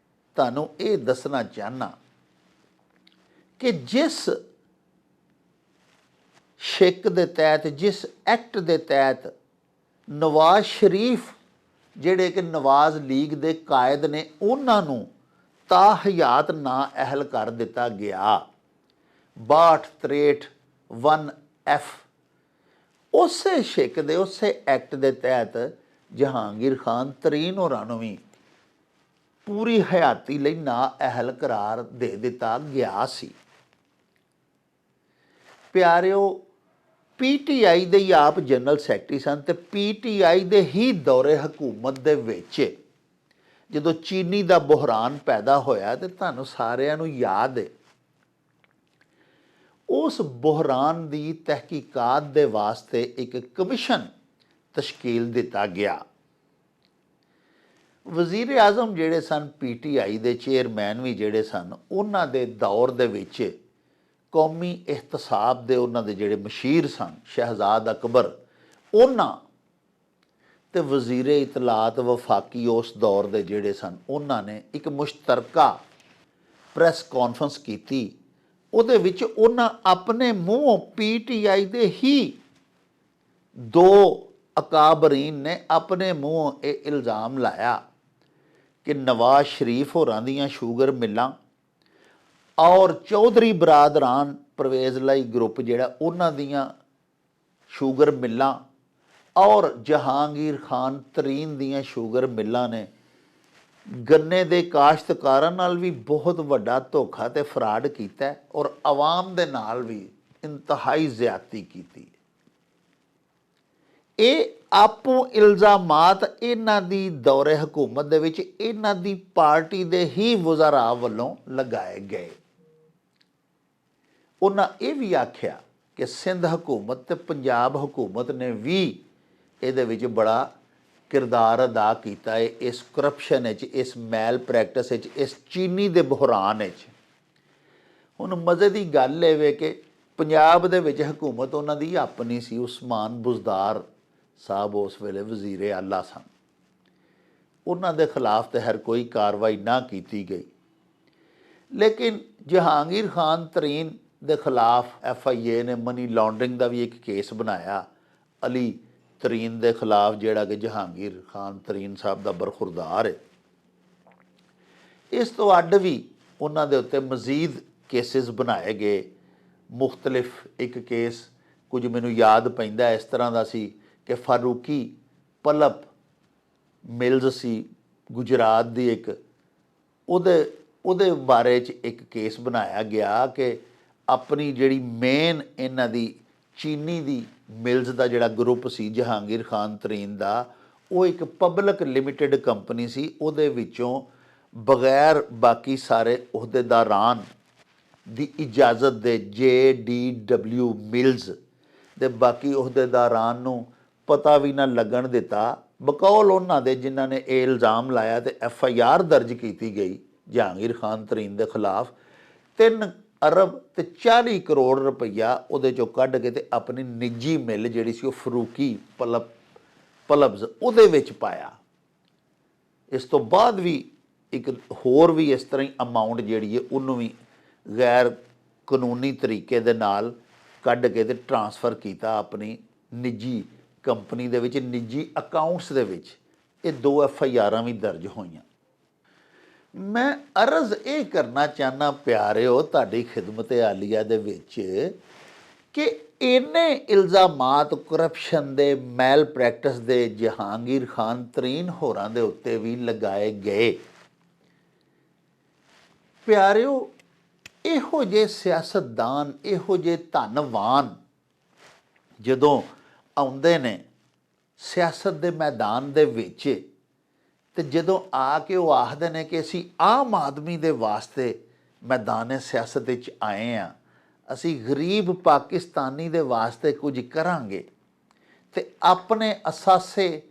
ਤੁਹਾਨੂੰ ਇਹ ਦੱਸਣਾ ਚਾਹੁੰਦਾ ਕਿ ਜਿਸ ਸ਼ਿਕ ਦੇ ਤਹਿਤ, ਜਿਸ ਐਕਟ ਦੇ ਤਹਿਤ ਨਵਾਜ਼ ਸ਼ਰੀਫ ਜਿਹੜੇ ਕਿ ਨਵਾਜ਼ ਲੀਗ ਦੇ ਕਾਇਦ ਨੇ ਉਹਨਾਂ ਨੂੰ ਤਾਹਯਾਤ ਨਾ ਅਹਿਲ ਕਰ ਦਿੱਤਾ ਗਿਆ 6263(1)F, ਉਸੇ ਸ਼ਿਕ ਦੇ ਉਸੇ ਐਕਟ ਦੇ ਤਹਿਤ ਜਹਾਂਗੀਰ ਖਾਨ ਤਰੀਨ ਹੋਰਾਂ ਨੂੰ ਵੀ ਪੂਰੀ ਹਯਾਤੀ ਲਈ ਨਾ ਅਹਿਲ ਕਰਾਰ ਦੇ ਦਿੱਤਾ ਗਿਆ ਸੀ। ਪਿਆਰਿਓ, PTI ਦੇ ਹੀ ਆਪ ਜਨਰਲ ਸੈਕਟਰੀ ਸਨ ਤੇ PTI ਦੇ ਹੀ ਦੌਰੇ ਹਕੂਮਤ ਦੇ ਵਿੱਚ ਜਦੋਂ ਚੀਨੀ ਦਾ ਬੁਹਰਾਨ ਪੈਦਾ ਹੋਇਆ ਤੇ ਤੁਹਾਨੂੰ ਸਾਰਿਆਂ ਨੂੰ ਯਾਦ ਹੈ ਉਸ ਬੁਹਰਾਨ ਦੀ ਤਹਿਕੀਕਾਤ ਦੇ ਵਾਸਤੇ ਇੱਕ ਕਮਿਸ਼ਨ ਤਸ਼ਕੀਲ ਦਿੱਤਾ ਗਿਆ। ਵਜ਼ੀਰ ਆਜ਼ਮ ਜਿਹੜੇ ਸਨ PTI ਦੇ ਚੇਅਰਮੈਨ ਵੀ ਜਿਹੜੇ ਸਨ ਉਹਨਾਂ ਦੇ ਦੌਰ ਦੇ ਵਿੱਚ ਕੌਮੀ ਇਹਤਸਾਬ ਦੇ ਉਹਨਾਂ ਦੇ ਜਿਹੜੇ ਮਸ਼ੀਰ ਸਨ ਸ਼ਹਿਜ਼ਾਦ ਅਕਬਰ ਉਹਨਾਂ ਤੇ ਵਜ਼ੀਰ ਇਤਲਾਤ ਵਫਾਕੀ ਉਸ ਦੌਰ ਦੇ ਜਿਹੜੇ ਸਨ ਉਹਨਾਂ ਨੇ ਇੱਕ ਮੁਸ਼ਤਰਕਾ ਪ੍ਰੈਸ ਕਾਨਫਰੰਸ ਕੀਤੀ। ਉਹਦੇ ਵਿੱਚ ਉਹਨਾਂ ਆਪਣੇ ਮੂੰਹੋਂ PTI ਦੇ ਹੀ ਦੋ ਅਕਾਬਰੀਨ ਨੇ ਆਪਣੇ ਮੂੰਹੋਂ ਇਹ ਇਲਜ਼ਾਮ ਲਾਇਆ ਕਿ ਨਵਾਜ਼ ਸ਼ਰੀਫ ਹੋਰਾਂ ਦੀਆਂ ਸ਼ੂਗਰ ਮਿਲਾਂ ਔਰ ਚੌਧਰੀ ਬਰਾਦਰਾਨ ਪਰਵੇਜ਼ ਲਈ ਗਰੁੱਪ ਜਿਹੜਾ ਉਹਨਾਂ ਦੀਆਂ ਸ਼ੂਗਰ ਮਿਲਾਂ ਔਰ ਜਹਾਂਗੀਰ ਖਾਨ ਤਰੀਨ ਦੀਆਂ ਸ਼ੂਗਰ ਮਿਲਾਂ ਨੇ ਗੰਨੇ ਦੇ ਕਾਸ਼ਤਕਾਰਾਂ ਨਾਲ ਵੀ ਬਹੁਤ ਵੱਡਾ ਧੋਖਾ ਤੇ ਫਰਾਡ ਕੀਤਾ ਔਰ ਆਵਾਮ ਦੇ ਨਾਲ ਵੀ ਇੰਤਹਾਈ ਜ਼ਿਆਦਤੀ ਕੀਤੀ। ਇਹ ਆਪੋ ਇਲਜ਼ਾਮਾਤ ਇਹਨਾਂ ਦੀ ਦੌਰੇ ਹਕੂਮਤ ਦੇ ਵਿੱਚ ਇਹਨਾਂ ਦੀ ਪਾਰਟੀ ਦੇ ਹੀ ਵਜ਼ਾਰਾ ਵੱਲੋਂ ਲਗਾਏ ਗਏ। ਉਹਨਾਂ ਇਹ ਵੀ ਆਖਿਆ ਕਿ ਸਿੰਧ ਹਕੂਮਤ ਤੇ ਪੰਜਾਬ ਹਕੂਮਤ ਨੇ ਵੀ ਇਹਦੇ ਵਿੱਚ ਬੜਾ ਕਿਰਦਾਰ ਅਦਾ ਕੀਤਾ ਹੈ ਇਸ ਕਰਪਸ਼ਨ ਵਿੱਚ, ਇਸ ਮੈਲ ਪ੍ਰੈਕਟਿਸ ਵਿੱਚ, ਇਸ ਚੀਨੀ ਦੇ ਬੁਹਰਾਨ ਵਿੱਚ। ਹੁਣ ਮਜ਼ੇ ਦੀ ਗੱਲ ਇਹ ਵੇ ਕਿ ਪੰਜਾਬ ਦੇ ਵਿੱਚ ਹਕੂਮਤ ਉਹਨਾਂ ਦੀ ਆਪਣੀ ਸੀ। ਉਸਮਾਨ ਬੁਜ਼ਦਾਰ ਸਾਹਿਬ ਉਸ ਵੇਲੇ ਵਜ਼ੀਰ ਆਲਾ ਸਨ। ਉਹਨਾਂ ਦੇ ਖਿਲਾਫ ਤਾਂ ਹਰ ਕੋਈ ਕਾਰਵਾਈ ਨਾ ਕੀਤੀ ਗਈ, ਲੇਕਿਨ ਜਹਾਂਗੀਰ ਖਾਨ ਤਰੀਨ ਦੇ ਖਿਲਾਫ FIA ਨੇ ਮਨੀ ਲਾਂਡਰਿੰਗ ਦਾ ਵੀ ਇੱਕ ਕੇਸ ਬਣਾਇਆ ਅਲੀ ਤਰੀਨ ਦੇ ਖਿਲਾਫ ਜਿਹੜਾ ਕਿ ਜਹਾਂਗੀਰ ਖਾਨ ਤਰੀਨ ਸਾਹਿਬ ਦਾ ਬਰਖੁਰਦਾਰ ਹੈ। ਇਸ ਤੋਂ ਅੱਡ ਵੀ ਉਹਨਾਂ ਦੇ ਉੱਤੇ ਮਜ਼ੀਦ ਕੇਸਿਸ ਬਣਾਏ ਗਏ ਮੁਖਤਲਿਫ। ਇੱਕ ਕੇਸ ਕੁਝ ਮੈਨੂੰ ਯਾਦ ਪੈਂਦਾ ਇਸ ਤਰ੍ਹਾਂ ਦਾ ਸੀ ਕਿ ਫਾਰੂਕੀ ਪਲਪ ਮਿਲਜ਼ ਸੀ ਗੁਜਰਾਤ ਦੀ ਇੱਕ, ਉਹਦੇ ਬਾਰੇ 'ਚ ਇੱਕ ਕੇਸ ਬਣਾਇਆ ਗਿਆ ਕਿ ਆਪਣੀ ਜਿਹੜੀ ਮੇਨ ਇਹਨਾਂ ਦੀ ਚੀਨੀ ਦੀ ਮਿਲਜ਼ ਦਾ ਜਿਹੜਾ ਗਰੁੱਪ ਸੀ ਜਹਾਂਗੀਰ ਖਾਨ ਤਰੀਨ ਦਾ, ਉਹ ਇੱਕ ਪਬਲਿਕ ਲਿਮਿਟਿਡ ਕੰਪਨੀ ਸੀ। ਉਹਦੇ ਵਿੱਚੋਂ ਬਗੈਰ ਬਾਕੀ ਸਾਰੇ ਅਹੁਦੇਦਾਰਾਂ ਦੀ ਇਜਾਜ਼ਤ ਦੇ JDW ਮਿਲਜ਼ ਦੇ ਬਾਕੀ ਅਹੁਦੇਦਾਰਾਂ ਨੂੰ ਪਤਾ ਵੀ ਨਾ ਲੱਗਣ ਦਿੱਤਾ। ਬਕੌਲ ਉਹਨਾਂ ਦੇ ਜਿਨ੍ਹਾਂ ਨੇ ਇਹ ਇਲਜ਼ਾਮ ਲਾਇਆ ਤੇ FIR ਦਰਜ ਕੀਤੀ ਗਈ ਜਹਾਂਗੀਰ ਖਾਨ ਤਰੀਨ ਦੇ ਖਿਲਾਫ। 3 ਅਰਬ ਤੇ 40 ਕਰੋੜ ਰੁਪਈਆ ਉਹਦੇ ਚੋਂ ਕੱਢ ਕੇ ਤੇ ਆਪਣੀ ਨਿੱਜੀ ਮਿੱਲ ਜਿਹੜੀ ਸੀ ਉਹ ਫਰੂਕੀ ਪਲਬਜ਼ ਉਹਦੇ ਵਿੱਚ ਪਾਇਆ। ਇਸ ਤੋਂ ਬਾਅਦ ਵੀ ਇੱਕ ਹੋਰ ਵੀ ਇਸ ਤਰ੍ਹਾਂ ਹੀ ਅਮਾਊਂਟ ਜਿਹੜੀ ਹੈ ਉਹਨੂੰ ਵੀ ਗੈਰ ਕਾਨੂੰਨੀ ਤਰੀਕੇ ਦੇ ਨਾਲ ਕੱਢ ਕੇ ਤੇ ਟਰਾਂਸਫਰ ਕੀਤਾ ਆਪਣੀ ਨਿੱਜੀ ਕੰਪਨੀ ਦੇ ਵਿੱਚ, ਨਿੱਜੀ ਅਕਾਊਂਟਸ ਦੇ ਵਿੱਚ। ਇਹ 2 FIRਾਂ ਵੀ ਦਰਜ ਹੋਈਆਂ। ਮੈਂ ਅਰਜ਼ ਇਹ ਕਰਨਾ ਚਾਹੁੰਦਾ ਪਿਆਰਿਓ ਤੁਹਾਡੀ ਖਿਦਮਤ ਆਲੀਆ ਦੇ ਵਿੱਚ ਕਿ ਇੰਨੇ ਇਲਜ਼ਾਮਾਤ ਕਰਪਸ਼ਨ ਦੇ ਮੈਲ ਪ੍ਰੈਕਟਿਸ ਦੇ ਜਹਾਂਗੀਰ ਖਾਨ ਤਰੀਨ ਹੋਰਾਂ ਦੇ ਉੱਤੇ ਵੀ ਲਗਾਏ ਗਏ। ਪਿਆਰਿਓ ਇਹੋ ਜਿਹੇ ਸਿਆਸਤਦਾਨ, ਇਹੋ ਜਿਹੇ ਧਨਵਾਨ ਜਦੋਂ ਆਉਂਦੇ ਨੇ ਸਿਆਸਤ ਦੇ ਮੈਦਾਨ ਦੇ ਵਿੱਚ ਤੇ ਜਦੋਂ ਆ ਕੇ ਉਹ ਆਖਦੇ ਨੇ ਕਿ ਅਸੀਂ ਆਮ ਆਦਮੀ ਦੇ ਵਾਸਤੇ ਮੈਦਾਨ ਸਿਆਸਤ ਵਿੱਚ ਆਏ ਹਾਂ, ਅਸੀਂ ਗਰੀਬ ਪਾਕਿਸਤਾਨੀ ਦੇ ਵਾਸਤੇ ਕੁਝ ਕਰਾਂਗੇ ਤੇ ਆਪਣੇ ਅਸਾਸੇ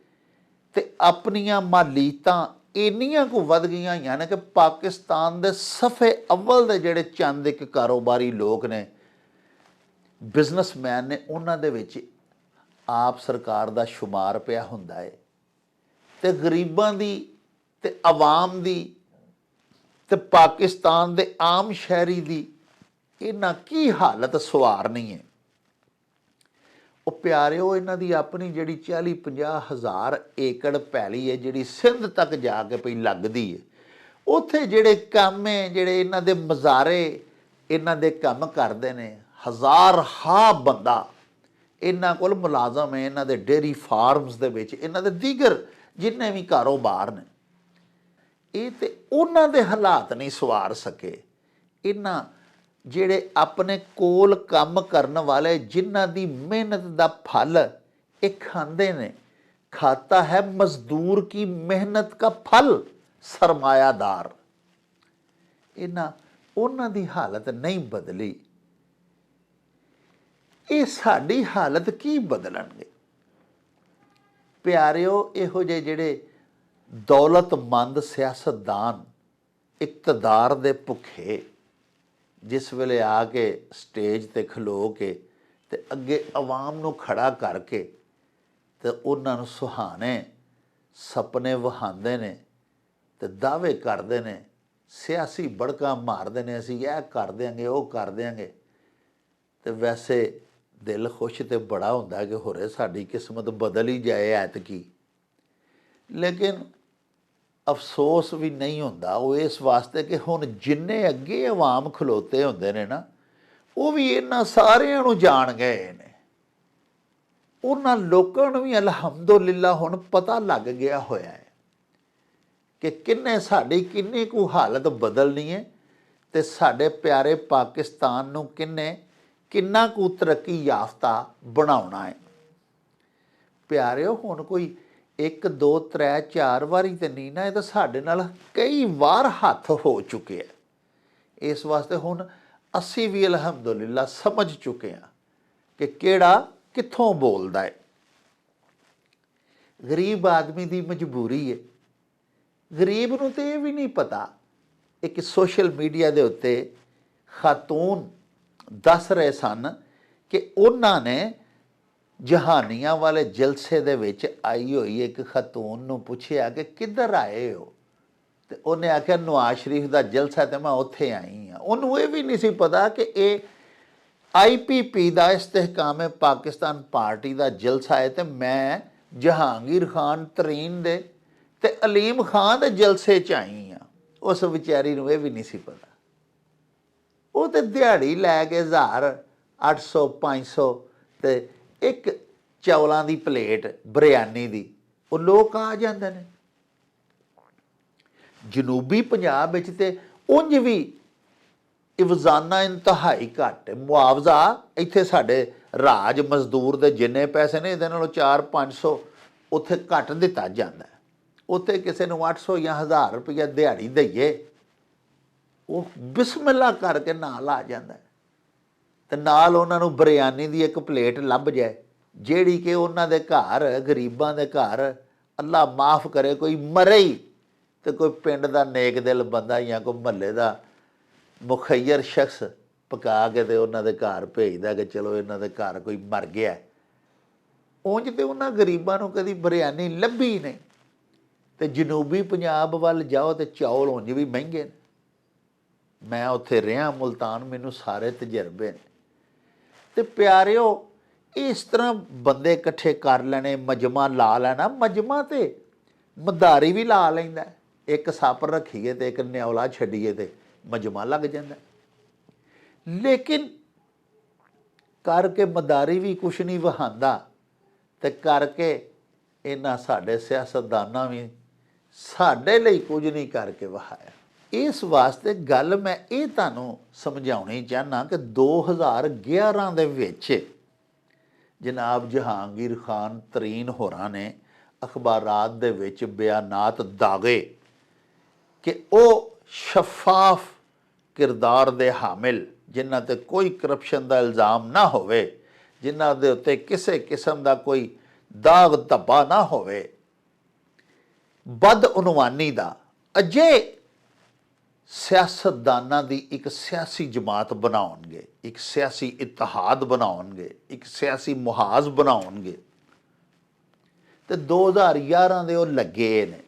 ਤੇ ਆਪਣੀਆਂ ਮਾਲੀਤਾਂ ਇੰਨੀਆਂ ਕੁ ਵੱਧ ਗਈਆਂ ਹੋਈਆਂ ਨੇ ਕਿ ਪਾਕਿਸਤਾਨ ਦੇ ਸਫੇ ਅਵਲ ਦੇ ਜਿਹੜੇ ਚੰਦ ਇੱਕ ਕਾਰੋਬਾਰੀ ਲੋਕ ਨੇ, ਬਿਜ਼ਨਸਮੈਨ ਨੇ, ਉਹਨਾਂ ਦੇ ਵਿੱਚ ਆਪ ਸਰਕਾਰ ਦਾ ਸ਼ੁਮਾਰ ਪਿਆ ਹੁੰਦਾ ਹੈ ਤੇ ਗਰੀਬਾਂ ਦੀ ਤੇ ਆਵਾਮ ਦੀ ਤੇ ਪਾਕਿਸਤਾਨ ਦੇ ਆਮ ਸ਼ਹਿਰੀ ਦੀ ਇਹਨਾਂ ਕੀ ਹਾਲਤ ਸਵਾਰਨੀ ਹੈ। ਉਹ ਪਿਆਰਿਓ ਇਹਨਾਂ ਦੀ ਆਪਣੀ ਜਿਹੜੀ 40-50 ਹਜ਼ਾਰ ਏਕੜ ਪੈਲੀ ਹੈ ਜਿਹੜੀ ਸਿੰਧ ਤੱਕ ਜਾ ਕੇ ਪਈ ਲੱਗਦੀ ਹੈ, ਉੱਥੇ ਜਿਹੜੇ ਕੰਮ ਹੈ, ਜਿਹੜੇ ਇਹਨਾਂ ਦੇ ਮਜ਼ਾਰੇ ਇਹਨਾਂ ਦੇ ਕੰਮ ਕਰਦੇ ਨੇ, ਹਜ਼ਾਰ ਹਾ ਬੰਦਾ ਇਹਨਾਂ ਕੋਲ ਮੁਲਾਜ਼ਮ ਹੈ, ਇਹਨਾਂ ਦੇ ਡੇਅਰੀ ਫਾਰਮਸ ਦੇ ਵਿੱਚ, ਇਹਨਾਂ ਦੇ ਦੀਗਰ ਜਿੰਨੇ ਵੀ ਕਾਰੋਬਾਰ ਨੇ, ਇਹ ਤੇ ਉਹਨਾਂ ਦੇ ਹਾਲਾਤ ਨਹੀਂ ਸਵਾਰ ਸਕੇ। ਇਹਨਾਂ ਜਿਹੜੇ ਆਪਣੇ ਕੋਲ ਕੰਮ ਕਰਨ ਵਾਲੇ, ਜਿਨ੍ਹਾਂ ਦੀ ਮਿਹਨਤ ਦਾ ਫਲ ਇਹ ਖਾਂਦੇ ਨੇ। खाता है मजदूर की मेहनत का फल सरमायादार। ਇਹਨਾਂ ਉਹਨਾਂ ਦੀ ਹਾਲਤ ਨਹੀਂ ਬਦਲੀ, ਇਹ ਸਾਡੀ ਹਾਲਤ ਕੀ ਬਦਲਣਗੇ? ਪਿਆਰਿਓ, ਇਹੋ ਜਿਹੇ ਜਿਹੜੇ ਦੌਲਤਮੰਦ ਸਿਆਸਤਦਾਨ, ਇਕਤਦਾਰ ਦੇ ਭੁੱਖੇ, ਜਿਸ ਵੇਲੇ ਆ ਕੇ ਸਟੇਜ 'ਤੇ ਖਲੋ ਕੇ ਤੇ ਅੱਗੇ ਆਵਾਮ ਨੂੰ ਖੜਾ ਕਰਕੇ ਤੇ ਉਹਨਾਂ ਨੂੰ ਸੁਹਾਣੇ ਸੁਪਨੇ ਵਹਾਉਂਦੇ ਨੇ ਤੇ ਦਾਅਵੇ ਕਰਦੇ ਨੇ, ਸਿਆਸੀ ਬੜਕਾਂ ਮਾਰਦੇ ਨੇ, ਅਸੀਂ ਇਹ ਕਰ ਦਿਆਂਗੇ, ਉਹ ਕਰ ਦਿਆਂਗੇ। ਤੇ ਵੈਸੇ ਦਿਲ ਖੁਸ਼ ਤੇ ਬੜਾ ਹੁੰਦਾ ਕਿ ਹੋਰੇ ਸਾਡੀ ਕਿਸਮਤ ਬਦਲ ਹੀ ਜਾਏ ਐਤਕੀ। ਲੇਕਿਨ ਅਫਸੋਸ ਵੀ ਨਹੀਂ ਹੁੰਦਾ ਉਹ ਇਸ ਵਾਸਤੇ ਕਿ ਹੁਣ ਜਿੰਨੇ ਅੱਗੇ ਆਵਾਮ ਖਲੋਤੇ ਹੁੰਦੇ ਨੇ ਨਾ, ਉਹ ਵੀ ਇਹਨਾਂ ਸਾਰਿਆਂ ਨੂੰ ਜਾਣ ਗਏ ਨੇ। ਉਹਨਾਂ ਲੋਕਾਂ ਨੂੰ ਵੀ ਅਲਹਮਦੁਲਿਲਾ ਹੁਣ ਪਤਾ ਲੱਗ ਗਿਆ ਹੋਇਆ ਹੈ ਕਿ ਕਿੰਨੇ ਸਾਡੀ ਕਿੰਨੀ ਕੁ ਹਾਲਤ ਬਦਲਣੀ ਹੈ ਤੇ ਸਾਡੇ ਪਿਆਰੇ ਪਾਕਿਸਤਾਨ ਨੂੰ ਕਿੰਨਾ ਕੁ ਤਰੱਕੀ ਯਾਫਤਾ ਬਣਾਉਣਾ ਹੈ। ਪਿਆਰਿਓ, ਹੁਣ ਕੋਈ 1 2 3 4 ਵਾਰੀ ਤੇ ਨਹੀਂ ਨਾ, ਇਹ ਤਾਂ ਸਾਡੇ ਨਾਲ ਕਈ ਵਾਰ ਹੱਥ ਹੋ ਚੁੱਕੇ ਆ। ਇਸ ਵਾਸਤੇ ਹੁਣ ਅਸੀਂ ਵੀ ਅਲਹਮਦੁਲਿਲਾ ਸਮਝ ਚੁੱਕੇ ਹਾਂ ਕਿ ਕਿਹੜਾ ਕਿੱਥੋਂ ਬੋਲਦਾ ਹੈ। ਗਰੀਬ ਆਦਮੀ ਦੀ ਮਜਬੂਰੀ ਹੈ। ਗਰੀਬ ਨੂੰ ਤਾਂ ਇਹ ਵੀ ਨਹੀਂ ਪਤਾ। ਇੱਕ ਸੋਸ਼ਲ ਮੀਡੀਆ ਦੇ ਉੱਤੇ ਖਾਤੂਨ ਦੱਸ ਰਹੇ ਸਨ ਕਿ ਉਹਨਾਂ ਨੇ ਜਹਾਨੀਆਂ ਵਾਲੇ ਜਲਸੇ ਦੇ ਵਿੱਚ ਆਈ ਹੋਈ ਇੱਕ ਖਾਤੂਨ ਨੂੰ ਪੁੱਛਿਆ ਕਿ ਕਿੱਧਰ ਆਏ ਹੋ, ਤੇ ਉਹਨੇ ਆਖਿਆ ਨਵਾਜ਼ ਸ਼ਰੀਫ ਦਾ ਜਲਸਾ ਤੇ ਮੈਂ ਉੱਥੇ ਆਈ ਹਾਂ। ਉਹਨੂੰ ਇਹ ਵੀ ਨਹੀਂ ਸੀ ਪਤਾ ਕਿ ਇਹ IPP ਦਾ ਇਸਤਹਿਕਾਮ ਪਾਕਿਸਤਾਨ ਪਾਰਟੀ ਦਾ ਜਲਸਾ ਹੈ ਤੇ ਮੈਂ ਜਹਾਂਗੀਰ ਖਾਨ ਤਰੀਨ ਦੇ ਤੇ ਅਲੀਮ ਖਾਨ ਦੇ ਜਲਸੇ 'ਚ ਆਈ ਹਾਂ। ਉਸ ਵਿਚਾਰੀ ਨੂੰ ਇਹ ਵੀ ਨਹੀਂ ਸੀ ਪਤਾ। ਉਹ ਤੇ ਦਿਹਾੜੀ ਲੈ ਕੇ 1000 800 500 ਤੇ ਇੱਕ ਚੌਲਾਂ ਦੀ ਪਲੇਟ ਬਿਰਿਆਨੀ ਦੀ ਉਹ ਲੋਕ ਆ ਜਾਂਦੇ ਨੇ। ਜਨੂਬੀ ਪੰਜਾਬ ਵਿੱਚ ਤੇ ਉਂਝ ਵੀ ਇਵਜ਼ਾਨਾ ਇੰਤਹਾਈ ਘੱਟ, ਮੁਆਵਜ਼ਾ ਇੱਥੇ ਸਾਡੇ ਰਾਜ ਮਜ਼ਦੂਰ ਦੇ ਜਿੰਨੇ ਪੈਸੇ ਨੇ ਇਹਦੇ ਨਾਲੋਂ 400-500 ਉੱਥੇ ਘੱਟ ਦਿੱਤਾ ਜਾਂਦਾ। ਉੱਥੇ ਕਿਸੇ ਨੂੰ 800 ਜਾਂ 1000 ਰੁਪਈਆ ਦਿਹਾੜੀ ਦਈਏ, ਉਹ ਬਿਸਮਿਲ੍ਲਾ ਕਰਕੇ ਨਾਲ ਆ ਜਾਂਦਾ ਤੇ ਨਾਲ ਉਹਨਾਂ ਨੂੰ ਬਿਰਿਆਨੀ ਦੀ ਇੱਕ ਪਲੇਟ ਲੱਭ ਜਾਏ, ਜਿਹੜੀ ਕਿ ਉਹਨਾਂ ਦੇ ਘਰ, ਗਰੀਬਾਂ ਦੇ ਘਰ, ਅੱਲਾ ਮਾਫ ਕਰੇ, ਕੋਈ ਮਰੇ ਹੀ ਤੇ ਕੋਈ ਪਿੰਡ ਦਾ ਨੇਕ ਦਿਲ ਬੰਦਾ ਜਾਂ ਕੋਈ ਮਹੱਲੇ ਦਾ ਮੁਖੱਯਰ ਸ਼ਖਸ ਪਕਾ ਕੇ ਤੇ ਉਹਨਾਂ ਦੇ ਘਰ ਭੇਜਦਾ ਕਿ ਚਲੋ ਇਹਨਾਂ ਦੇ ਘਰ ਕੋਈ ਮਰ ਗਿਆ। ਉਂਝ ਤੇ ਉਹਨਾਂ ਗਰੀਬਾਂ ਨੂੰ ਕਦੀ ਬਿਰਿਆਨੀ ਲੱਭੀ ਨਹੀਂ। ਤੇ ਜਨੂਬੀ ਪੰਜਾਬ ਵੱਲ ਜਾਓ ਤੇ ਚੌਲ ਉਂਝ ਵੀ ਮਹਿੰਗੇ ਨੇ। ਮੈਂ ਉੱਥੇ ਰਿਹਾ ਮੁਲਤਾਨ, ਮੈਨੂੰ ਸਾਰੇ ਤਜਰਬੇ ਨੇ। ਤੇ ਪਿਆਰਿਓ, ਇਸ ਤਰ੍ਹਾਂ ਬੰਦੇ ਇਕੱਠੇ ਕਰ ਲੈਣੇ, ਮਜਮਾ ਲਾ ਲੈਣਾ। ਮਜਮਾ ਤੇ ਮਦਾਰੀ ਵੀ ਲਾ ਲੈਂਦਾ, ਇੱਕ ਸੱਪ ਰੱਖੀਏ ਤੇ ਇੱਕ ਨਿਉਲਾ ਛੱਡੀਏ ਤੇ ਮਜਮਾ ਲੱਗ ਜਾਂਦਾ। ਲੇਕਿਨ ਕਰਕੇ ਮਦਾਰੀ ਵੀ ਕੁਛ ਨਹੀਂ ਵਹਾਉਂਦਾ ਤੇ ਕਰਕੇ ਇਹਨਾਂ ਸਾਡੇ ਸਿਆਸਤਦਾਨਾਂ ਵੀ ਸਾਡੇ ਲਈ ਕੁਝ ਨਹੀਂ ਕਰਕੇ ਵਹਾਇਆ। ਇਸ ਵਾਸਤੇ ਗੱਲ ਮੈਂ ਇਹ ਤੁਹਾਨੂੰ ਸਮਝਾਉਣੀ ਚਾਹੁੰਦਾ ਕਿ 2011 ਦੇ ਵਿੱਚ ਜਨਾਬ ਜਹਾਂਗੀਰ ਖਾਨ ਤਰੀਨ ਹੋਰਾਂ ਨੇ ਅਖਬਾਰਾਤ ਦੇ ਵਿੱਚ ਬਿਆਨਾਤ ਦਾਗੇ ਕਿ ਉਹ ਸ਼ਫਾਫ ਕਿਰਦਾਰ ਦੇ ਹਾਮਿਲ, ਜਿਨ੍ਹਾਂ 'ਤੇ ਕੋਈ ਕਰਪਸ਼ਨ ਦਾ ਇਲਜ਼ਾਮ ਨਾ ਹੋਵੇ, ਜਿਨ੍ਹਾਂ ਦੇ ਉੱਤੇ ਕਿਸੇ ਕਿਸਮ ਦਾ ਕੋਈ ਦਾਗ ਧੱਬਾ ਨਾ ਹੋਵੇ, ਬਦਉਨਵਾਨੀ ਦਾ, ਅਜੇ ਸਿਆਸਤਦਾਨਾਂ ਦੀ ਇੱਕ ਸਿਆਸੀ ਜਮਾਤ ਬਣਾਉਣਗੇ, ਇੱਕ ਸਿਆਸੀ ਇਤਿਹਾਦ ਬਣਾਉਣਗੇ, ਇੱਕ ਸਿਆਸੀ ਮੁਹਾਜ਼ ਬਣਾਉਣਗੇ। ਤੇ 2011 ਦੇ ਉਹ ਲੱਗੇ ਨੇ।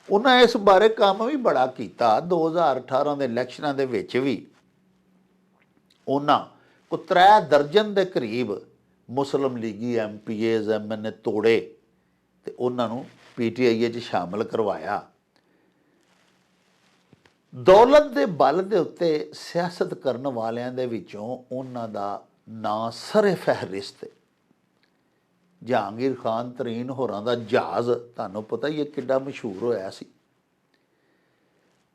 ਉਹਨਾਂ ਇਸ ਬਾਰੇ ਕੰਮ ਵੀ ਬੜਾ ਕੀਤਾ। 2018 ਦੇ ਇਲੈਕਸ਼ਨਾਂ ਦੇ ਵਿੱਚ ਵੀ ਉਹਨਾਂ ਕੋ 3 ਦਰਜਨ ਦੇ ਕਰੀਬ ਮੁਸਲਿਮ ਲੀਗੀ MPAs MNA ਤੋੜੇ ਤੇ ਉਹਨਾਂ ਨੂੰ PTI 'ਚ ਸ਼ਾਮਲ ਕਰਵਾਇਆ। ਦੌਲਤ ਦੇ ਬਲ ਦੇ ਉੱਤੇ ਸਿਆਸਤ ਕਰਨ ਵਾਲਿਆਂ ਦੇ ਵਿੱਚੋਂ ਉਹਨਾਂ ਦਾ ਨਾਂ ਸਰੇ ਫਹਿਰਿਸਤ ਹੈ। ਜਹਾਂਗੀਰ ਖਾਨ ਤਰੀਨ ਹੋਰਾਂ ਦਾ ਜਹਾਜ਼ ਤੁਹਾਨੂੰ ਪਤਾ ਹੀ ਹੈ ਕਿੱਡਾ ਮਸ਼ਹੂਰ ਹੋਇਆ ਸੀ।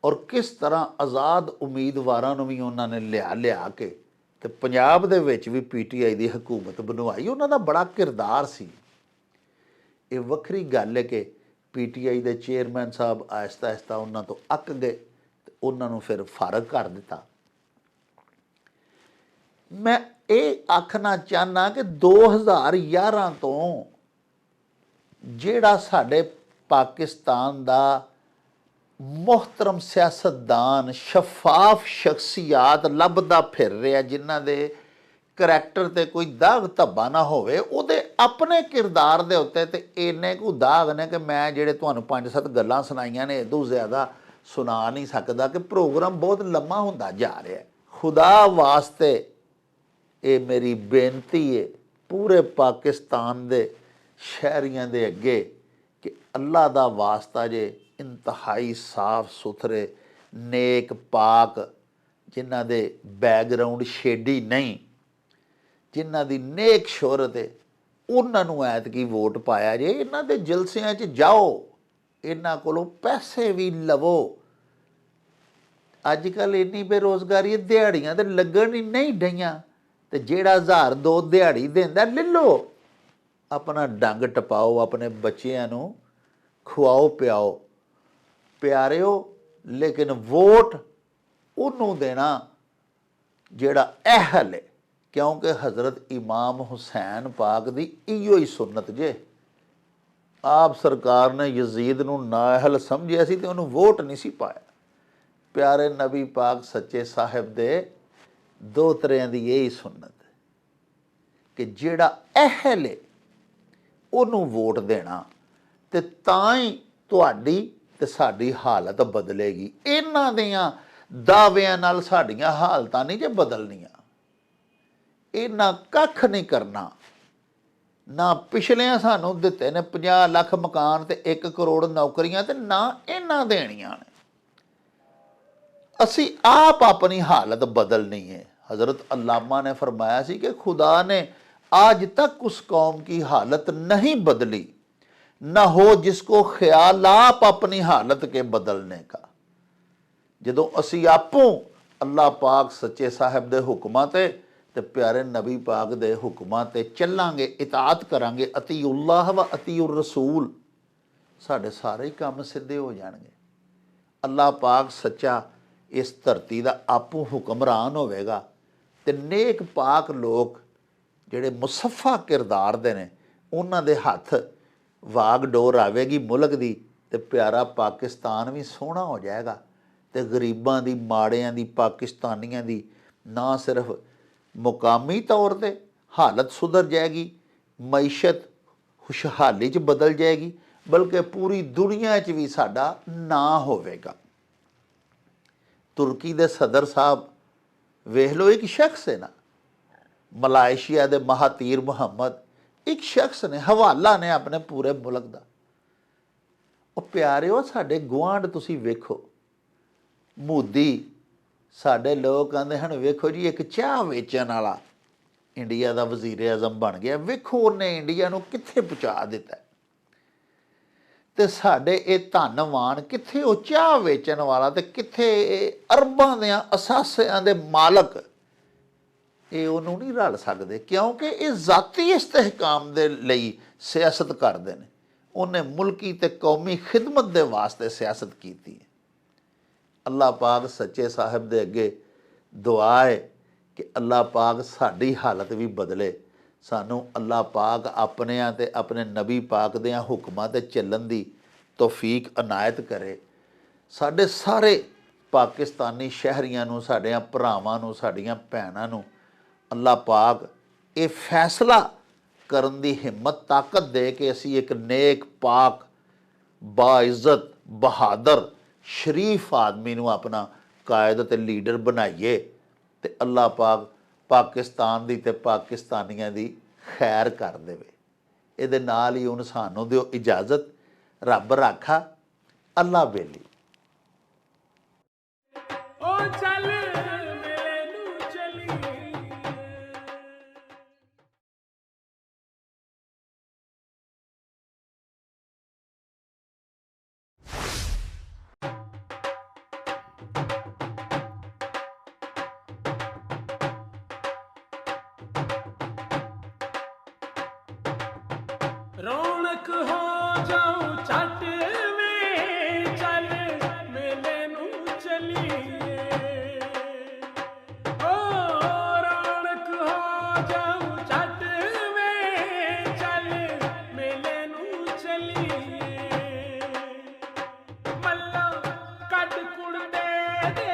ਔਰ ਕਿਸ ਤਰ੍ਹਾਂ ਆਜ਼ਾਦ ਉਮੀਦਵਾਰਾਂ ਨੂੰ ਵੀ ਉਹਨਾਂ ਨੇ ਲਿਆ ਕੇ ਤੇ ਪੰਜਾਬ ਦੇ ਵਿੱਚ ਵੀ PTI ਦੀ ਹਕੂਮਤ ਬਣਵਾਈ। ਉਹਨਾਂ ਦਾ ਬੜਾ ਕਿਰਦਾਰ ਸੀ। ਇਹ ਵੱਖਰੀ ਗੱਲ ਹੈ ਕਿ PTI ਦੇ ਚੇਅਰਮੈਨ ਸਾਹਿਬ ਆਹਿਸਤਾ ਆਹਿਸਤਾ ਉਹਨਾਂ ਤੋਂ ਅੱਕ ਗਏ ਤੇ ਉਹਨਾਂ ਨੂੰ ਫਿਰ ਫਾਰਗ ਕਰ ਦਿੱਤਾ। ਮੈਂ ਇਹ ਆਖਣਾ ਚਾਹੁੰਦਾ ਕਿ 2011 ਤੋਂ ਜਿਹੜਾ ਸਾਡੇ ਪਾਕਿਸਤਾਨ ਦਾ ਮੁਹਤਰਮ ਸਿਆਸਤਦਾਨ ਸ਼ਫਾਫ ਸ਼ਖਸੀਅਤ ਲੱਭਦਾ ਫਿਰ ਰਿਹਾ, ਜਿਨ੍ਹਾਂ ਦੇ ਕਰੈਕਟਰ ਤੇ ਕੋਈ ਦਾਗ ਧੱਬਾ ਨਾ ਹੋਵੇ, ਉਹਦੇ ਆਪਣੇ ਕਿਰਦਾਰ ਦੇ ਉੱਤੇ ਤੇ ਇੰਨੇ ਕੁ ਦਾਗ ਨੇ ਕਿ ਮੈਂ ਜਿਹੜੇ ਤੁਹਾਨੂੰ 5-7 ਗੱਲਾਂ ਸੁਣਾਈਆਂ ਨੇ ਇਦੋਂ ਜ਼ਿਆਦਾ ਸੁਣਾ ਨਹੀਂ ਸਕਦਾ ਕਿ ਪ੍ਰੋਗਰਾਮ ਬਹੁਤ ਲੰਮਾ ਹੁੰਦਾ ਜਾ ਰਿਹਾ। ਖੁਦਾ ਵਾਸਤੇ ਇਹ ਮੇਰੀ ਬੇਨਤੀ ਹੈ ਪੂਰੇ ਪਾਕਿਸਤਾਨ ਦੇ ਸ਼ਹਿਰੀਆਂ ਦੇ ਅੱਗੇ ਕਿ ਅੱਲਾ ਦਾ ਵਾਸਤਾ ਜੇ ਇੰਤਹਾਈ ਸਾਫ ਸੁਥਰੇ ਨੇਕ ਪਾਕ, ਜਿਨ੍ਹਾਂ ਦੇ ਬੈਕਗਰਾਊਂਡ ਸ਼ੇਡੀ ਨਹੀਂ, ਜਿਨ੍ਹਾਂ ਦੀ ਨੇਕ ਸ਼ੋਹਰਤ ਹੈ, ਉਹਨਾਂ ਨੂੰ ਐਤਕੀ ਵੋਟ ਪਾਇਆ ਜੇ। ਇਹਨਾਂ ਦੇ ਜਲਸਿਆਂ 'ਚ ਜਾਓ, ਇਹਨਾਂ ਕੋਲੋਂ ਪੈਸੇ ਵੀ ਲਵੋ। ਅੱਜ ਕੱਲ੍ਹ ਇੰਨੀ ਬੇਰੁਜ਼ਗਾਰੀ, ਦਿਹਾੜੀਆਂ ਤੇ ਲੱਗਣ ਹੀ ਨਹੀਂ ਡਈਆਂ, ਤੇ ਜਿਹੜਾ 1000-2 ਦਿਹਾੜੀ ਦਿੰਦਾ ਲੈ ਲਓ, ਆਪਣਾ ਡੰਗ ਟਪਾਓ, ਆਪਣੇ ਬੱਚਿਆਂ ਨੂੰ ਖਵਾਓ ਪਿਆਓ। ਪਿਆਰਿਓ, ਲੇਕਿਨ ਵੋਟ ਉਹਨੂੰ ਦੇਣਾ ਜਿਹੜਾ ਅਹਿਲ ਹੈ, ਕਿਉਂਕਿ ਹਜ਼ਰਤ ਇਮਾਮ ਹੁਸੈਨ ਪਾਕ ਦੀ ਇਹੋ ਹੀ ਸੁਨਨਤ ਜੇ। ਆਪ ਸਰਕਾਰ ਨੇ ਯਜ਼ੀਦ ਨੂੰ ਨਾਅਹਲ ਸਮਝਿਆ ਸੀ ਤੇ ਉਹਨੂੰ ਵੋਟ ਨਹੀਂ ਸੀ ਪਾਇਆ। ਪਿਆਰੇ ਨਬੀ ਪਾਕ ਸੱਚੇ ਸਾਹਿਬ ਦੇ ਦੋਤਰਿਆਂ ਦੀ ਇਹੀ ਸੁਨਨਤ ਕਿ ਜਿਹੜਾ ਅਹਿਲ ਹੈ ਉਹਨੂੰ ਵੋਟ ਦੇਣਾ, ਤੇ ਤਾਂ ਹੀ ਤੁਹਾਡੀ ਤੇ ਸਾਡੀ ਹਾਲਤ ਬਦਲੇਗੀ। ਇਹਨਾਂ ਦੀਆਂ ਦਾਅਵਿਆਂ ਨਾਲ ਸਾਡੀਆਂ ਹਾਲਤਾਂ ਨਹੀਂ ਜੇ ਬਦਲਣੀਆਂ। ਇਹਨਾਂ ਕੱਖ ਨਹੀਂ ਕਰਨਾ। ਨਾ ਪਿਛਲਿਆਂ ਸਾਨੂੰ ਦਿੱਤੇ ਨੇ 50 ਲੱਖ ਮਕਾਨ ਤੇ 1 ਕਰੋੜ ਨੌਕਰੀਆਂ, ਤੇ ਨਾ ਇਹਨਾਂ ਦੇਣੀਆਂ ਨੇ। ਅਸੀਂ ਆਪ ਆਪਣੀ ਹਾਲਤ ਬਦਲਣੀ ਹੈ। हज़रत अल्लामा ने फरमाया सी कि खुदा ने आज तक उस कौम की हालत नहीं बदली, न हो जिसको ख्याल आप अपनी हालत के बदलने का। जदों असी आपों अल्लाह पाक सच्चे साहब दे हुक्मां ते प्यारे नबी पाक दे हुक्मां ते चलांगे, इताअत करांगे, अतीउल्लाह व अतीउर रसूल, साडे सारे ही काम सिद्धे हो जाएंगे। अल्लाह पाक सच्चा इस धरती का आपू हुक्मरान होवेगा ते नेक पाक लोग ਜਿਹੜੇ ਮੁਸੱਫਾ ਕਿਰਦਾਰ ਦੇ ਨੇ ਉਹਨਾਂ ਦੇ ਹੱਥ ਵਾਗਡੋਰ ਆਵੇਗੀ ਮੁਲਕ ਦੀ, ਤੇ ਪਿਆਰਾ ਪਾਕਿਸਤਾਨ ਵੀ ਸੋਹਣਾ ਹੋ ਜਾਏਗਾ, ਤੇ ਗਰੀਬਾਂ ਦੀ, ਮਾੜਿਆਂ ਦੀ, ਪਾਕਿਸਤਾਨੀਆਂ ਦੀ ਨਾ ਸਿਰਫ ਮੁਕਾਮੀ ਤੌਰ ਤੇ ਹਾਲਤ ਸੁਧਰ ਜਾਏਗੀ, ਮਈਸ਼ਤ ਖੁਸ਼ਹਾਲੀ 'ਚ ਬਦਲ ਜਾਏਗੀ, ਬਲਕਿ ਪੂਰੀ ਦੁਨੀਆ 'ਚ ਵੀ ਸਾਡਾ ਨਾਂ ਹੋਵੇਗਾ। ਤੁਰਕੀ ਦੇ ਸਦਰ ਸਾਹਿਬ ਵੇਖ ਲਓ, ਇੱਕ ਸ਼ਖਸ ਹੈ ਨਾ, ਮਲਾਇਸ਼ੀਆ ਦੇ ਮਹਾਤੀਰ ਮੁਹੰਮਦ, ਇੱਕ ਸ਼ਖਸ ਨੇ, ਹਵਾਲਾ ਨੇ ਆਪਣੇ ਪੂਰੇ ਮੁਲਕ ਦਾ। ਉਹ ਪਿਆਰਿਓ, ਸਾਡੇ ਗੁਆਂਢ ਤੁਸੀਂ ਵੇਖੋ, ਮੋਦੀ, ਸਾਡੇ ਲੋਕ ਕਹਿੰਦੇ ਹਨ ਵੇਖੋ ਜੀ ਇੱਕ ਚਾਹ ਵੇਚਣ ਵਾਲਾ ਇੰਡੀਆ ਦਾ ਵਜ਼ੀਰ ਆਜ਼ਮ ਬਣ ਗਿਆ, ਵੇਖੋ ਉਹਨੇ ਇੰਡੀਆ ਨੂੰ ਕਿੱਥੇ ਪਹੁੰਚਾ ਦਿੱਤਾ। ਤੇ ਸਾਡੇ ਇਹ ਧੰਨਵਾਨ ਕਿੱਥੇ ਉਹ ਚਾਹ ਵੇਚਣ ਵਾਲਾ, ਤੇ ਕਿੱਥੇ ਇਹ ਅਰਬਾਂ ਦਿਆਂ ਅਸਾਸਿਆਂ ਦੇ ਮਾਲਕ, ਇਹ ਉਹਨੂੰ ਨਹੀਂ ਰਲ ਸਕਦੇ, ਕਿਉਂਕਿ ਇਹ ਜ਼ਾਤੀ ਇਸਤਹਿਕਾਮ ਦੇ ਲਈ ਸਿਆਸਤ ਕਰਦੇ ਨੇ। ਉਹਨੇ ਮੁਲਕੀ ਤੇ ਕੌਮੀ ਖਿਦਮਤ ਦੇ ਵਾਸਤੇ ਸਿਆਸਤ ਕੀਤੀ ਹੈ। ਅੱਲਾਹ ਪਾਕ ਸੱਚੇ ਸਾਹਿਬ ਦੇ ਅੱਗੇ ਦੁਆ ਹੈ ਕਿ ਅੱਲਾਹ ਪਾਕ ਸਾਡੀ ਹਾਲਤ ਵੀ ਬਦਲੇ, ਸਾਨੂੰ ਅੱਲਾਹ ਪਾਕ ਆਪਣਿਆਂ ਤੇ ਆਪਣੇ ਨਬੀ ਪਾਕ ਦਿਆਂ ਹੁਕਮਾਂ ਤੇ ਚੱਲਣ ਦੀ ਤੌਫੀਕ ਅਨਾਇਤ ਕਰੇ। ਸਾਡੇ ਸਾਰੇ ਪਾਕਿਸਤਾਨੀ ਸ਼ਹਿਰੀਆਂ ਨੂੰ, ਸਾਡਿਆਂ ਭਰਾਵਾਂ ਨੂੰ, ਸਾਡੀਆਂ ਭੈਣਾਂ ਨੂੰ ਅੱਲਾਹ ਪਾਕ ਇਹ ਫੈਸਲਾ ਕਰਨ ਦੀ ਹਿੰਮਤ ਤਾਕਤ ਦੇ ਕਿ ਅਸੀਂ ਇੱਕ ਨੇਕ ਪਾਕ ਬਾਇਜ਼ਤ ਬਹਾਦਰ ਸ਼ਰੀਫ ਆਦਮੀ ਨੂੰ ਆਪਣਾ ਕਾਇਦ ਤੇ ਲੀਡਰ ਬਣਾਈਏ, ਤੇ ਅੱਲਾਹ ਪਾਕ ਪਾਕਿਸਤਾਨ ਦੀ ਤੇ ਪਾਕਿਸਤਾਨੀਆਂ ਦੀ ਖੈਰ ਕਰ ਦੇਵੇ। ਇਹਦੇ ਨਾਲ ਹੀ ਹੁਣ ਸਾਨੂੰ ਦਿਓ ਇਜਾਜ਼ਤ। ਰੱਬ ਰਾਖਾ, ਅੱਲਾ ਬੇਲੀ। ਰੌਣਕ ਹੋ ਜਾਉ ਛੱਟ ਵੇ ਚੱਲ ਮੇਲੇ ਨੂੰ ਚਲੀਏ ਓ ਰੌਣਕ ਹੋ ਜਾਉ ਛੱਟ ਵੇ ਚੱਲ ਮੇਲੇ ਨੂੰ ਚਲੀਏ ਮੱਲਾ ਕੱਢ ਕੁੜ ਦੇ